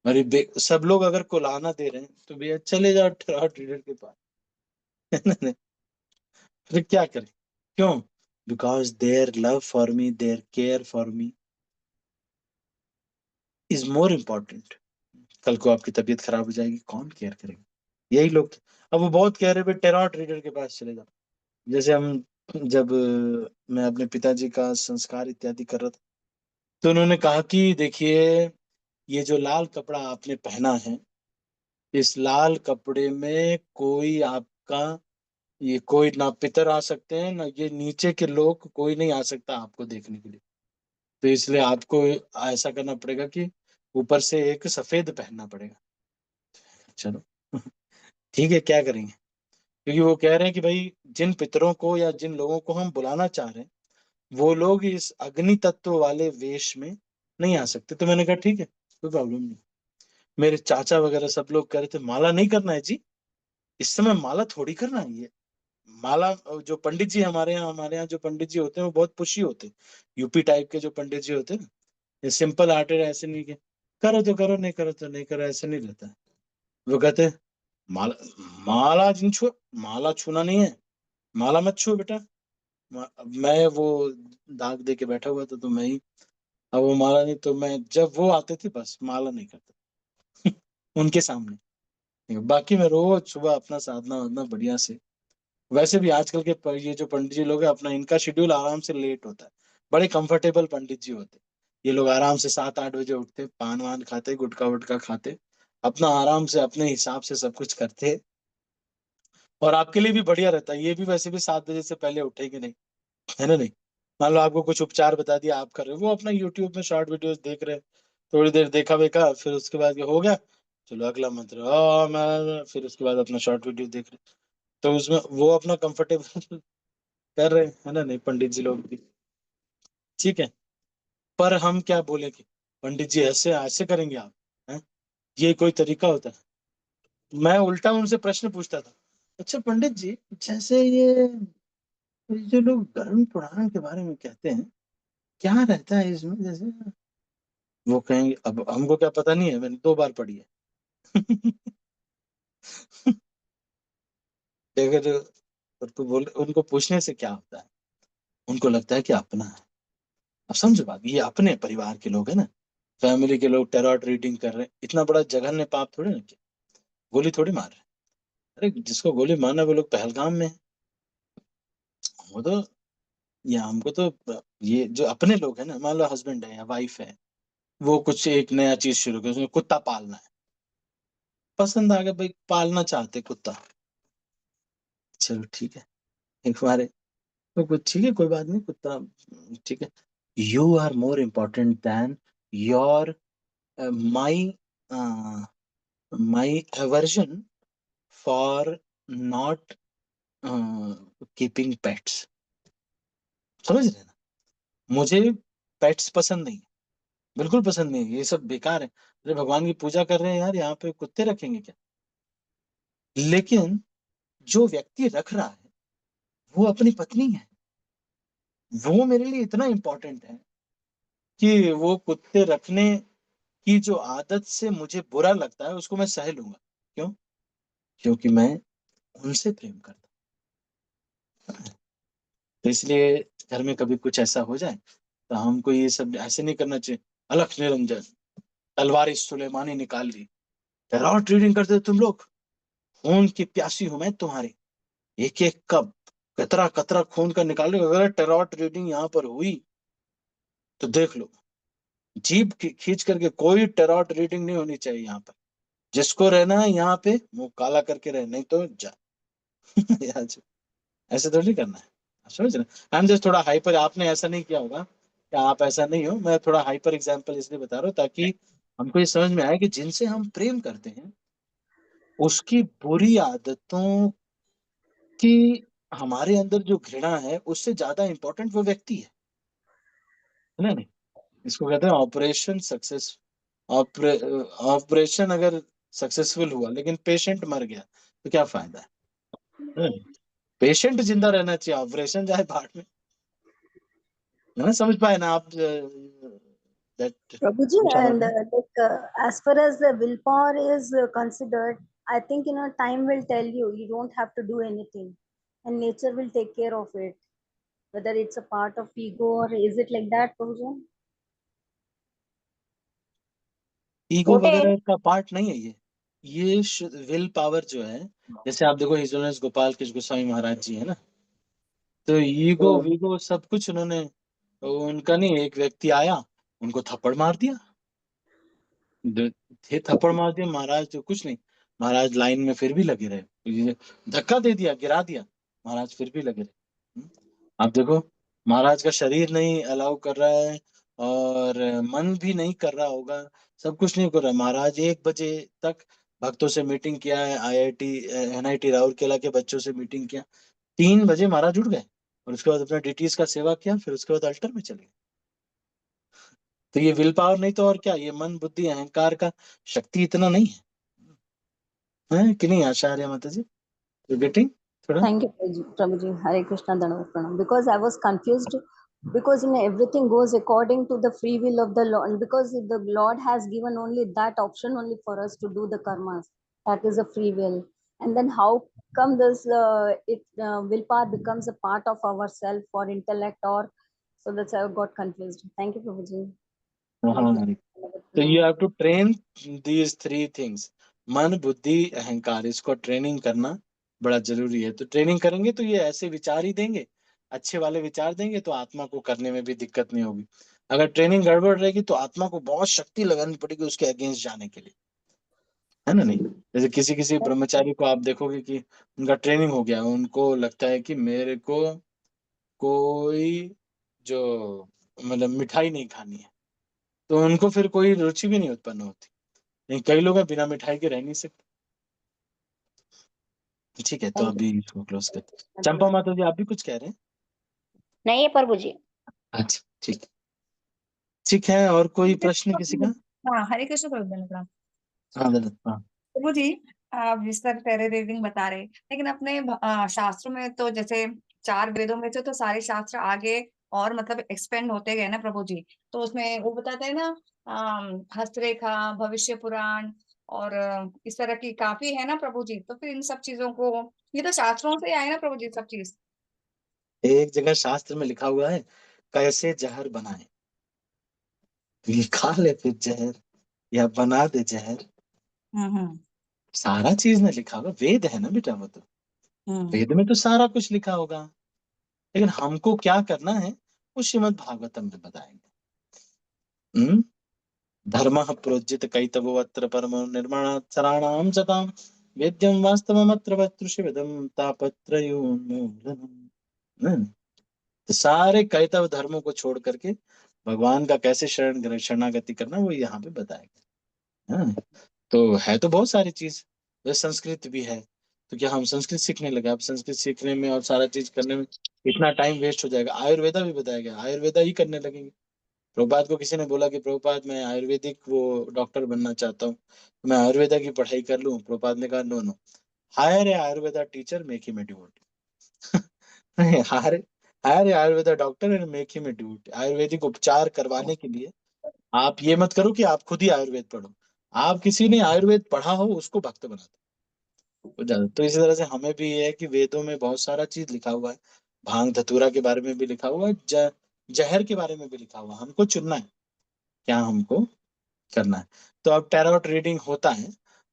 अरे सब लोग अगर कुलाना दे रहे हैं तो भैया चले जाओ टेरॉट रीडर के पास। है ना नहीं? फिर क्या करें? क्यों? Because their love for me, their care for me is more important. कल को आपकी तबीयत खराब हो जाएगी, कौन केयर करेगा? यही लोग अब वो बहुत कह रहे हैं टेरॉट रीडर के पास चले जाओ। जैसे हम, जब मैं अपने पिताजी का संस्कार इत्यादि कर रहा था, तो उन्होंने कहा कि देखिए ये जो लाल कपड़ा आपने पहना है, इस लाल कपड़े में कोई आपका, ये कोई ना पितर आ सकते हैं ना ये नीचे के लोग, कोई नहीं आ सकता आपको देखने के लिए। तो इसलिए आपको ऐसा करना पड़ेगा कि ऊपर से एक सफेद पहनना पड़ेगा। चलो ठीक है, क्या करेंगे। क्योंकि वो कह रहे हैं कि भाई जिन पितरों को या जिन लोगों को हम बुलाना चाह रहे हैं वो लोग इस अग्नि तत्व वाले वेश में नहीं आ सकते। तो मैंने कहा ठीक है, कोई प्रॉब्लम नहीं। मेरे चाचा वगैरह सब लोग कह रहे थे माला नहीं करना है जी, इस समय माला थोड़ी करना है। ये माला, जो पंडित जी हमारे यहाँ जो पंडित जी होते हैं वो बहुत पुशी होते हैं। यूपी टाइप के जो पंडित जी होते हैं ना, ये सिंपल हार्टेड ऐसे नहीं के करो तो करो, नहीं करो तो नहीं करो, ऐसे नहीं रहता है। वो कहते हैं माला, माला जिन छू, माला छूना नहीं है, माला मत छू बेटा। मैं वो दाग दे के बैठा हुआ था तो मैं ही, अब वो माला नहीं तो मैं, जब वो आते थे बस माला नहीं करता उनके सामने। बाकी मैं रोज सुबह अपना साधना वाधना बढ़िया से। वैसे भी आजकल के ये जो पंडित जी लोग हैं अपना, इनका शेड्यूल आराम से लेट होता है। बड़े कंफर्टेबल पंडित जी होते हैं। ये लोग आराम से 7-8 बजे उठते, पान वान खाते, गुटखा वुटखा खाते, अपना आराम से अपने हिसाब से सब कुछ करते। और आपके लिए भी बढ़िया रहता है, ये भी वैसे भी 7 बजे से पहले उठेंगे नहीं, है ना नहीं। मान लो आपको कुछ उपचार बता दिया, आप कर रहे हो, वो अपना यूट्यूब में शॉर्ट वीडियोस देख रहे हैं, थोड़ी देर देखा वेखा, फिर उसके बाद ये हो गया, चलो अगला मंत्र, मैं फिर उसके बाद अपना शॉर्ट वीडियो देख रहे। तो उसमें वो अपना कंफर्टेबल कर रहे हैं, है ना नहीं, पंडित जी लोग भी। ठीक है, पर हम क्या बोले कि पंडित जी ऐसे ऐसे करेंगे आप, हैं? ये कोई तरीका होता है। मैं उल्टा उनसे प्रश्न पूछता था, अच्छा पंडित जी, जैसे ये जो लोग धर्म पुराण के बारे में कहते हैं, क्या रहता है इसमें जैसे, वो कहेंगे अब हमको क्या पता नहीं है, मैंने 2 बार पढ़ी है अगर उनको बोले, उनको पूछने से क्या होता है, उनको लगता है कि अपना है। अब समझो बात, ये अपने परिवार के लोग हैं ना, फैमिली के लोग टेरॉट रीडिंग कर रहे हैं, इतना बड़ा जघन्य पाप थोड़ी ना किया, गोली थोड़ी मार रहे हैं। अरे जिसको गोली मारना है वो लोग पहलगाम में है। वो तो, या हमको तो, ये जो अपने लोग हैं ना, मान लो हस्बैंड है या वाइफ है, वो कुछ एक नया चीज शुरू कर, उसमें कुत्ता पालना है, पसंद आ गया भाई, पालना चाहते कुत्ता, चलो ठीक है, एक हमारे, तो कुछ ठीक है, कोई बात नहीं, कुत्ता ठीक है। You are more important than your, my my aversion for not keeping pets. समझ रहे हैं ना, मुझे पेट्स पसंद नहीं है, बिल्कुल पसंद नहीं है, ये सब बेकार है। अरे भगवान की पूजा कर रहे हैं यार, यहाँ पे कुत्ते रखेंगे क्या। लेकिन जो व्यक्ति रख रहा है वो अपनी पत्नी है, वो मेरे लिए इतना इंपॉर्टेंट है कि वो कुत्ते रखने की जो आदत से मुझे बुरा लगता है उसको मैं सह लूंगा। क्यों? क्योंकि मैं उनसे प्रेम करता हूं। तो इसलिए घर में कभी कुछ ऐसा हो जाए तो हमको ये सब ऐसे नहीं करना चाहिए। अलख निरंजन, तलवार सुलेमानी निकाल ली, टैरोट रीडिंग करते हो तुम लोग, खून की प्यासी हूं मैं तुम्हारी, एक एक कप कतरा कतरा खून का निकाल रहे हो। अगर टैरोट रीडिंग यहाँ पर हुई तो देख लो, जीभ खींच करके, कोई टैरोट रीडिंग नहीं होनी चाहिए यहाँ पर। जिसको रहना है यहाँ पे मुंह काला करके रहे, नहीं तो जा यार, ऐसे तो नहीं करना है। आप समझ रहे, आई एम जस्ट थोड़ा हाइपर, आपने ऐसा नहीं किया होगा कि आप ऐसा नहीं हो, मैं थोड़ा हाइपर एग्जांपल इसलिए बता रहा हूँ ताकि हमको ये समझ में आए कि जिनसे हम प्रेम करते हैं उसकी बुरी आदतों की हमारे अंदर जो घृणा है उससे ज्यादा इंपॉर्टेंट वो व्यक्ति है ना नहीं। इसको कहते हैं ऑपरेशन सक्सेस। ऑपरेशन अगर सक्सेसफुल हुआ लेकिन पेशेंट मर गया तो क्या फायदा है। पेशेंट जिंदा रहना चाहिए, ऑपरेशन जाए भाड़ में। है ना, समझ पाए ना आप that. Prabhuji, and as far as the willpower is considered, I think time will tell you. You don't have to do anything, and nature will take care of it. Whether it's a part of ego or is it like that, Prabhuji? Ego वगैरह का part नहीं है ये will power जो है, जैसे आप देखो हिज ऑनर गोपाल कृष्ण गोस्वामी महाराज जी है ना, तो ईगो वीगो सब कुछ उन्होंने, उनका नहीं, एक व्यक्ति आया उनको थप्पड़ मार दिया, द- थे थप्पड़ मार दिया महाराज, तो कुछ नहीं, महाराज लाइन में फिर भी लगे रहे, ये धक्का दे दिया, गिरा दिया, महाराज फिर भी लगे रहे। आप देखो, महाराज का शरीर नहीं अलाउ कर रहा है, और मन भी नहीं कर रहा होगा, सब कुछ नहीं कर रहा। महाराज 1 बजे तक भक्तों से मीटिंग किया है, IIT NIT राउरकेला के बच्चों से मीटिंग किया, 3 बजे महाराज उठ गए और उसके बाद अपना DTS का सेवा किया, फिर उसके बाद अल्टर में चले गए। तो ये विल पावर नहीं तो और क्या, ये मन बुद्धि अहंकार का शक्ति इतना नहीं है कि नहीं आचार्य माता जी? यू गेटिंग थोड़ा? Thank you, Prabhuji. Hare Krishna Dandavat Pranam. Because I was confused, because everything goes according to the free will of the Lord. Because the Lord has given only that option only for us to do the karmas. That is a free will. And then how come this willpower becomes a part of ourself or intellect, or so that's I got confused. Thank you, Prabhuji. Hare हाँ, Krishna Dandavat तो you Pranam. Have to train these 3 things, मन बुद्धि अहंकार, इसको training करना बड़ा जरूरी है। तो ट्रेनिंग करेंगे तो ये ऐसे विचार ही देंगे, अच्छे वाले विचार देंगे, तो आत्मा को करने में भी दिक्कत नहीं होगी। अगर ट्रेनिंग गड़बड़ रहेगी तो आत्मा को बहुत शक्ति लगानी पड़ेगी उसके अगेंस्ट जाने के लिए, है ना नहीं? जैसे किसी किसी ब्रह्मचारी को आप देखोगे कि उनका ट्रेनिंग हो गया, उनको लगता है कि मेरे को कोई जो मतलब मिठाई नहीं खानी है, तो उनको फिर कोई रुचि भी नहीं उत्पन्न होती। नहीं, कई लोग हैं बिना मिठाई के रह नहीं सकते। ठीक है, तो Thank you. अभी इसको क्लोज करते हैं। Hare चंपा Krishna. माता जी, आप भी कुछ कह रहे हैं? नहीं है प्रभु जी। अच्छा, ठीक, ठीक है। और कोई प्रश्न किसी का? हाँ, हरे कृष्ण प्रभु प्रणाम। हाँ दादा, हाँ। प्रभु जी, आप जिस तरह टेरर रीडिंग बता रहे, लेकिन अपने शास्त्रों में तो जैसे 4 वेदों में से तो सारे शास्त्र आगे और मतलब एक्सपेंड होते गए ना प्रभु जी। तो उसमें वो बताते हैं ना, हस्तरेखा, भविष्य पुराण और इस तरह की काफी है ना प्रभु जी। तो फिर इन सब चीजों को, ये तो शास्त्रों से ही आए ना प्रभु जी सब चीज। एक जगह शास्त्र में लिखा हुआ है, कैसे जहर बनाए, तो ये खा ले फिर जहर, या बना दे जहर। हम्म सारा चीज में लिखा हुआ, वेद है ना बेटा, वो तो हम्म वेद में तो सारा कुछ लिखा होगा। लेकिन हमको क्या करना है वो श्रीमद् भागवतम में बताएंगे। धर्मः प्रोज्झित कैतवो अत्र परमो निर्माणात् सराणां सतां, वेद्यं वास्तवमत्र वक्तृषिविदं तापत्रयोन्मूलनम्। तो सारे कैतव धर्मों को छोड़ करके भगवान का कैसे शरणागति करना वो यहाँ पे बताएगा। हाँ, तो है तो बहुत सारी चीज, जैसे संस्कृत भी है, तो क्या हम संस्कृत सीखने लगे? अब संस्कृत सीखने में और सारा चीज करने में इतना टाइम वेस्ट हो जाएगा। आयुर्वेदा भी बताया गया, आयुर्वेदा ही करने लगेंगे। प्रभुपाद को किसी ने बोला कि प्रभुपाद मैं आयुर्वेदिक वो डॉक्टर बनना चाहता हूँ, तो मैं आयुर्वेदा की पढ़ाई कर लूँ। प्रभुपाद ने कहा no no, hire a Ayurveda teacher make him a devotee. Hire hire a Ayurveda doctor and make him a devotee. Ayurvedic उपचार करवाने के लिए आप ये मत करो कि आप खुद ही आयुर्वेद पढ़ो, आप किसी ने आयुर्वेद पढ़ा हो उसको भक्त बना दो, वो ज्यादा। तो इसी तरह से हमें भी ये है कि वेदों में बहुत सारा चीज लिखा हुआ है, भांग धतूरा के बारे में भी लिखा हुआ है, जहर के बारे में भी लिखा हुआ है। हमको चुनना है क्या हमको करना है। तो अब टैरोट रीडिंग होता है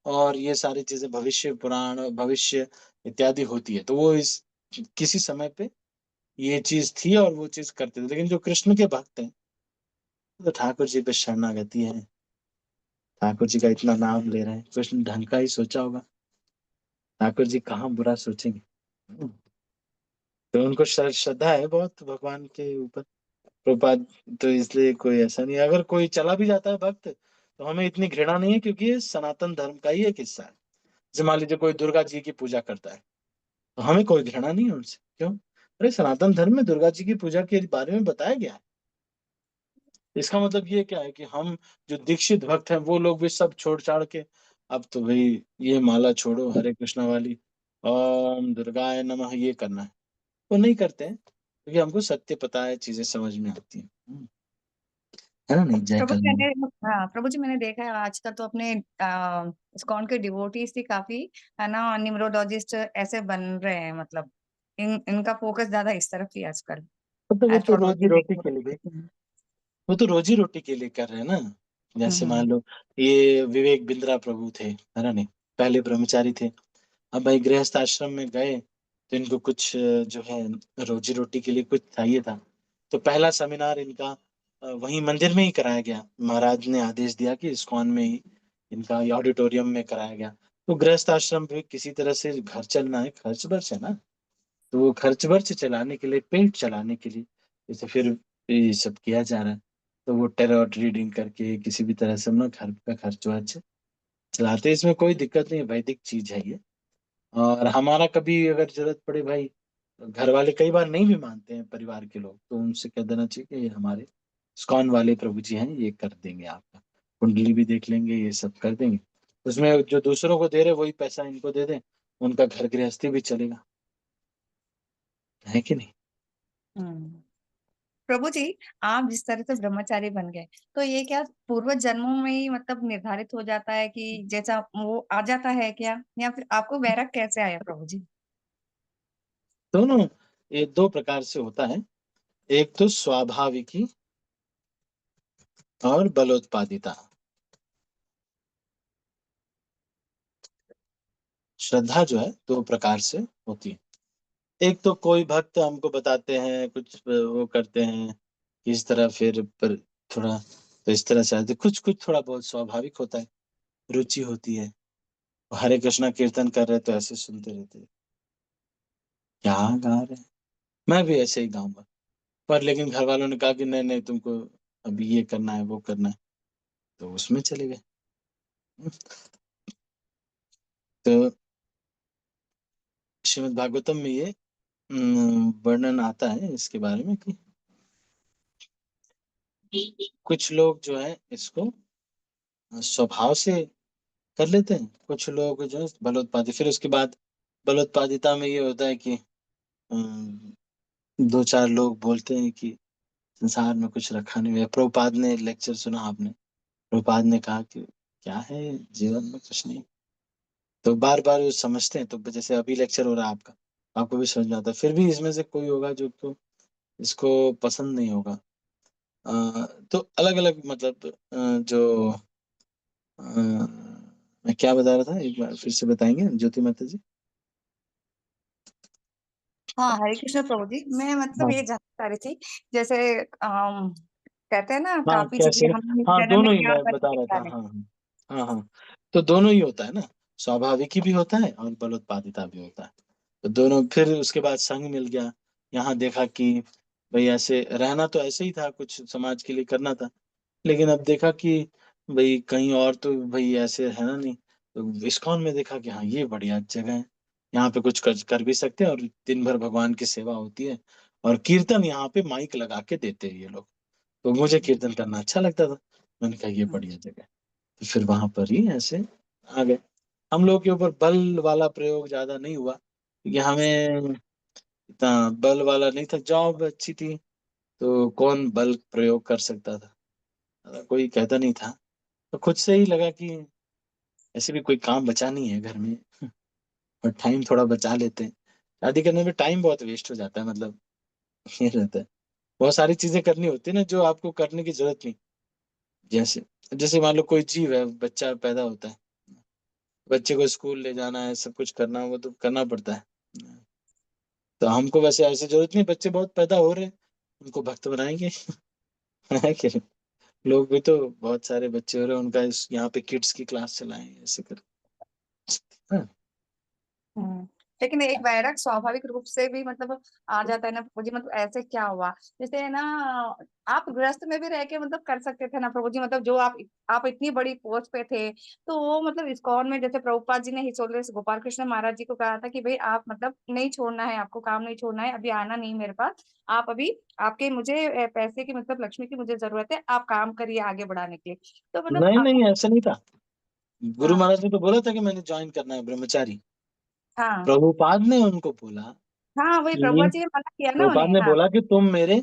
और ये सारी चीजें भविष्य पुराण, भविष्य इत्यादि होती है, तो वो इस किसी समय पे ये चीज थी और वो चीज करते थे। लेकिन जो कृष्ण के भक्त हैं तो ठाकुर जी पे शरणागति है, ठाकुर जी का इतना नाम ले रहे हैं, कृष्ण ढंग का ही सोचा होगा, ठाकुर जी कहाँ बुरा सोचेंगे। तो उनको श्रद्धा है बहुत भगवान के ऊपर, प्रभुपाद। तो इसलिए कोई ऐसा नहीं है। अगर कोई चला भी जाता है भक्त तो हमें इतनी घृणा नहीं है, क्योंकि ये सनातन धर्म का ही एक हिस्सा है। जैसे मान लीजिए कोई दुर्गा जी की पूजा करता है, तो हमें कोई घृणा नहीं है उनसे। क्यों? अरे सनातन धर्म में दुर्गा जी की पूजा के बारे में बताया गया है। इसका मतलब ये क्या है कि हम जो दीक्षित भक्त हैं वो लोग भी सब छोड़ छाड़ के अब तो भाई ये माला छोड़ो हरे कृष्णा वाली, ओम दुर्गाय नमः, ये करना है, वो नहीं करते हैं क्योंकि हमको सत्य पता है, चीजें समझ में आती हैं। है ना नहीं? जय प्रभु जी कल्याण। मैंने, हाँ प्रभु जी मैंने देखा है आजकल तो अपने इस्कॉन के डिवोटीज ही काफी है ना, न्यूमरोलॉजिस्ट ऐसे बन रहे हैं। मतलब इनका फोकस ज्यादा इस तरफ ही है आजकल, तो वो तो रोजी एस्ट्रोलॉजी रोटी के लिए भाई, देखने। वो तो रोजी रोटी के लिए कर रहे हैं ना। जैसे मान हम्म लो ये विवेक बिंद्रा प्रभु थे, है ना नहीं? पहले ब्रह्मचारी थे, अब भाई गृहस्थ आश्रम में गए, तो इनको कुछ जो है रोजी रोटी के लिए कुछ चाहिए था। तो पहला सेमिनार इनका वहीं मंदिर में ही कराया गया। महाराज ने आदेश दिया कि इस्कॉन में ही इनका ऑडिटोरियम में कराया गया। तो गृहस्थ आश्रम पे किसी तरह से घर चलना है, खर्च बर्च है ना, तो वो खर्च वर्च चलाने के लिए, पेट चलाने के लिए, जैसे फिर ये सब किया जा रहा है। तो वो टेरॉट रीडिंग करके किसी भी तरह से अपना घर का खर्च जो है चलाते हैं। इसमें कोई दिक्कत नहीं है, वैदिक चीज है ये। और हमारा कभी अगर जरूरत पड़े भाई, घर वाले कई बार नहीं भी मानते हैं परिवार के लोग, तो उनसे कह देना चाहिए कि ये हमारे इस्कॉन वाले प्रभु जी हैं, ये कर देंगे, आपका कुंडली भी देख लेंगे, ये सब कर देंगे। उसमें जो दूसरों को दे रहे वही पैसा इनको दे दें, उनका घर गृहस्थी भी चलेगा, है कि नहीं? हम्म। प्रभु जी, आप जिस तरह से ब्रह्मचारी बन गए, तो ये क्या पूर्व जन्मों में ही मतलब निर्धारित हो जाता है कि जैसा वो आ जाता है क्या, या फिर आपको वैराग कैसे आया प्रभु जी? दोनों, ये दो प्रकार से होता है। एक तो स्वाभाविकी और बलोत्पादिता। श्रद्धा जो है दो प्रकार से होती है। एक तो कोई भक्त हमको बताते हैं, कुछ वो करते हैं कि इस तरह, फिर पर थोड़ा तो इस तरह से आते, कुछ कुछ थोड़ा बहुत स्वाभाविक होता है, रुचि होती है। हरे कृष्णा कीर्तन कर रहे तो ऐसे सुनते रहते हैं, क्या गा रहे हैं, मैं भी ऐसे ही गाऊंगा। पर लेकिन घर वालों ने कहा कि नहीं नहीं, तुमको अभी ये करना है, वो करना है, तो उसमें चले गए। तो श्रीमद् भागवतम में ये वर्णन आता है इसके बारे में कि कुछ लोग जो है इसको स्वभाव से कर लेते हैं, कुछ लोग जो है बलोत्पादी। फिर उसके बाद बलोत्पादिता में ये होता है कि दो चार लोग बोलते हैं कि संसार में कुछ रखा नहीं है। प्रभुपाद ने लेक्चर सुना आपने, प्रभुपाद ने कहा कि क्या है जीवन में, कुछ नहीं। तो बार बार वो समझते हैं, तो जैसे अभी लेक्चर हो रहा है आपका, आपको भी समझ में आता है। फिर भी इसमें से कोई होगा जो को इसको पसंद नहीं होगा। तो अलग अलग मतलब जो मैं क्या बता रहा था, एक बार फिर से बताएंगे ज्योति माता जी? हाँ, हरे कृष्ण प्रभु जी, मैं मतलब हाँ ये जानना चाह रही थी, जैसे कहते हैं ना हाँ, काफी कैसे? चीजें हम इस हाँ, जन्म में दोनों ही क्या मैं बता करेंगे रहा क्या था। नहीं। हाँ हाँ हाँ हाँ। तो दोनों ही होता है ना, स्वाभाविक भी होता है और बलोत्पादिता भी होता है। तो दोनों, फिर उसके बाद संग मिल गया। यहाँ देखा कि भाई ऐसे रहना तो ऐसे ही था, कुछ समाज के लिए करना था, लेकिन अब देखा कि भाई कहीं और तो भाई ऐसे है ना नहीं। तो इस्कॉन में देखा कि हाँ ये बढ़िया जगह है, यहाँ पे कुछ कर भी सकते हैं, और दिन भर भगवान की सेवा होती है, और कीर्तन यहाँ पे माइक लगा के देते हैं ये लोग। तो मुझे कीर्तन करना अच्छा लगता था, मैंने कहा ये हम्म, बढ़िया जगह है। तो फिर वहां पर ही ऐसे आ गए। हम लोग के ऊपर बल वाला प्रयोग ज्यादा नहीं हुआ, क्योंकि हमें इतना बल वाला नहीं था, जॉब अच्छी थी, तो कौन बल प्रयोग कर सकता था, कोई कहता नहीं था। तो खुद से ही लगा कि ऐसे भी कोई काम बचा नहीं है घर में, और टाइम थोड़ा बचा लेते हैं। शादी करने में टाइम बहुत वेस्ट हो जाता है, मतलब ये रहता है, बहुत सारी चीजें करनी होती है ना जो आपको करने की जरूरत नहीं। जैसे जैसे मान लो कोई जीव है, बच्चा पैदा होता है, बच्चे को स्कूल ले जाना है, सब कुछ करना, वो तो करना पड़ता है। तो हमको वैसे ऐसी जरूरत नहीं, बच्चे बहुत पैदा हो रहे हैं, उनको भक्त बनाएंगे। है कि नहीं? लोग भी तो बहुत सारे बच्चे हो रहे हैं, उनका यहाँ पे किड्स की क्लास चलाएं, ऐसे कर। हाँ। हम्म। लेकिन एक वैराग स्वाभाविक रूप से भी मतलब आ जाता है ना प्रभु जी, मतलब ऐसे क्या हुआ, जैसे है ना आप गृहस्थ में भी रह के मतलब कर सकते थे ना प्रभु जी, मतलब जो आप इतनी बड़ी पोस्ट पे थे, तो वो मतलब इस्कॉन में जैसे प्रभुपाद जी ने हिसोले से गोपाल कृष्ण महाराज जी को कहा था कि भाई आप मतलब नहीं छोड़ना है, आपको काम नहीं छोड़ना है, अभी आना नहीं मेरे पास, आप अभी आपके मुझे पैसे की मतलब लक्ष्मी की मुझे जरूरत है, आप काम करिए आगे बढ़ाने के लिए। तो मतलब नहीं नहीं, ऐसा नहीं था। गुरु हाँ महाराज ने तो बोला था कि मैंने ज्वाइन करना है ब्रह्मचारी। हाँ प्रभुपाद ने उनको बोला हाँ, वही कि, प्रभुपाद जी ने मना किया ना प्रभुपाद उन्हें। ने हाँ। बोला कि तुम मेरे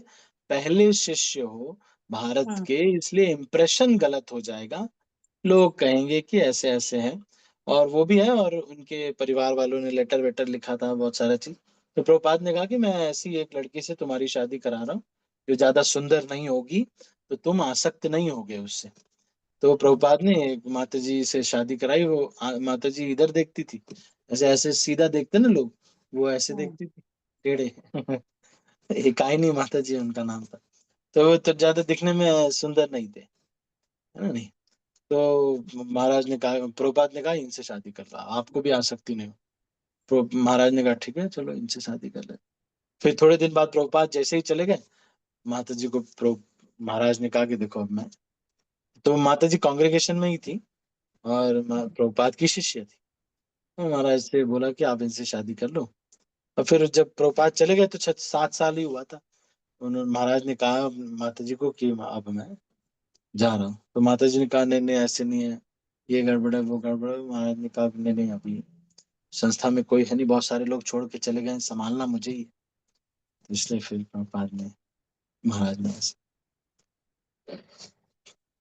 पहले शिष्य हो भारत हम्म के, इसलिए इम्प्रेशन गलत हो जाएगा, लोग कहेंगे कि ऐसे ऐसे हैं। और वो भी है, और उनके परिवार वालों ने लेटर वेटर लिखा था, बहुत सारा चीज। तो प्रभुपाद ने कहा कि मैं ऐसी एक लड़की से तुम्हारी शादी करा रहा हूँ, जो ज्यादा सुंदर नहीं होगी, तो तुम आसक्त नहीं होगे उससे। तो प्रभुपाद ने एक माता जी से शादी कराई। वो माता जी इधर देखती थी, ऐसे ऐसे सीधा देखते ना लोग, वो ऐसे हम्म देखती थी, टेढ़े। एकाइनी माता जी उनका नाम था। तो वो तो ज्यादा दिखने में सुंदर नहीं थे, है ना नहीं? तो महाराज ने कहा, प्रभुपाद ने कहा इनसे शादी कर रहा, आपको भी आसक्ति नहीं हो। महाराज ने कहा ठीक है चलो इनसे शादी कर ले। फिर थोड़े दिन बाद प्रभुपाद जैसे ही चले गए, माता जी को महाराज ने कहा कि देखो अब मैं, तो माता जी कांग्रेगेशन में ही थी और प्रभुपाद की शिष्य थी। तो महाराज से बोला कि आप इनसे शादी कर लो। और फिर जब प्रभुपाद चले गए तो 7 साल ही हुआ था। उन्होंने, महाराज ने कहा माता जी को कि अब मैं जा रहा हूँ। तो माता जी ने कहा नहीं नहीं ऐसे नहीं है, ये गड़बड़ है वो गड़बड़ है। महाराज ने कहा नहीं नहीं, अभी संस्था में कोई है नहीं, बहुत सारे लोग छोड़ के चले गए, संभालना मुझे ही है। तो इसलिए फिर प्रभुपाद ने, महाराज ने ऐसे,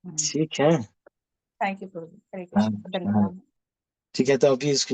ठीक है। थैंक यू प्रभु जी, हरे हाँ, कृष्ण, हाँ, धन्यवाद। ठीक है। तो अभी इसकी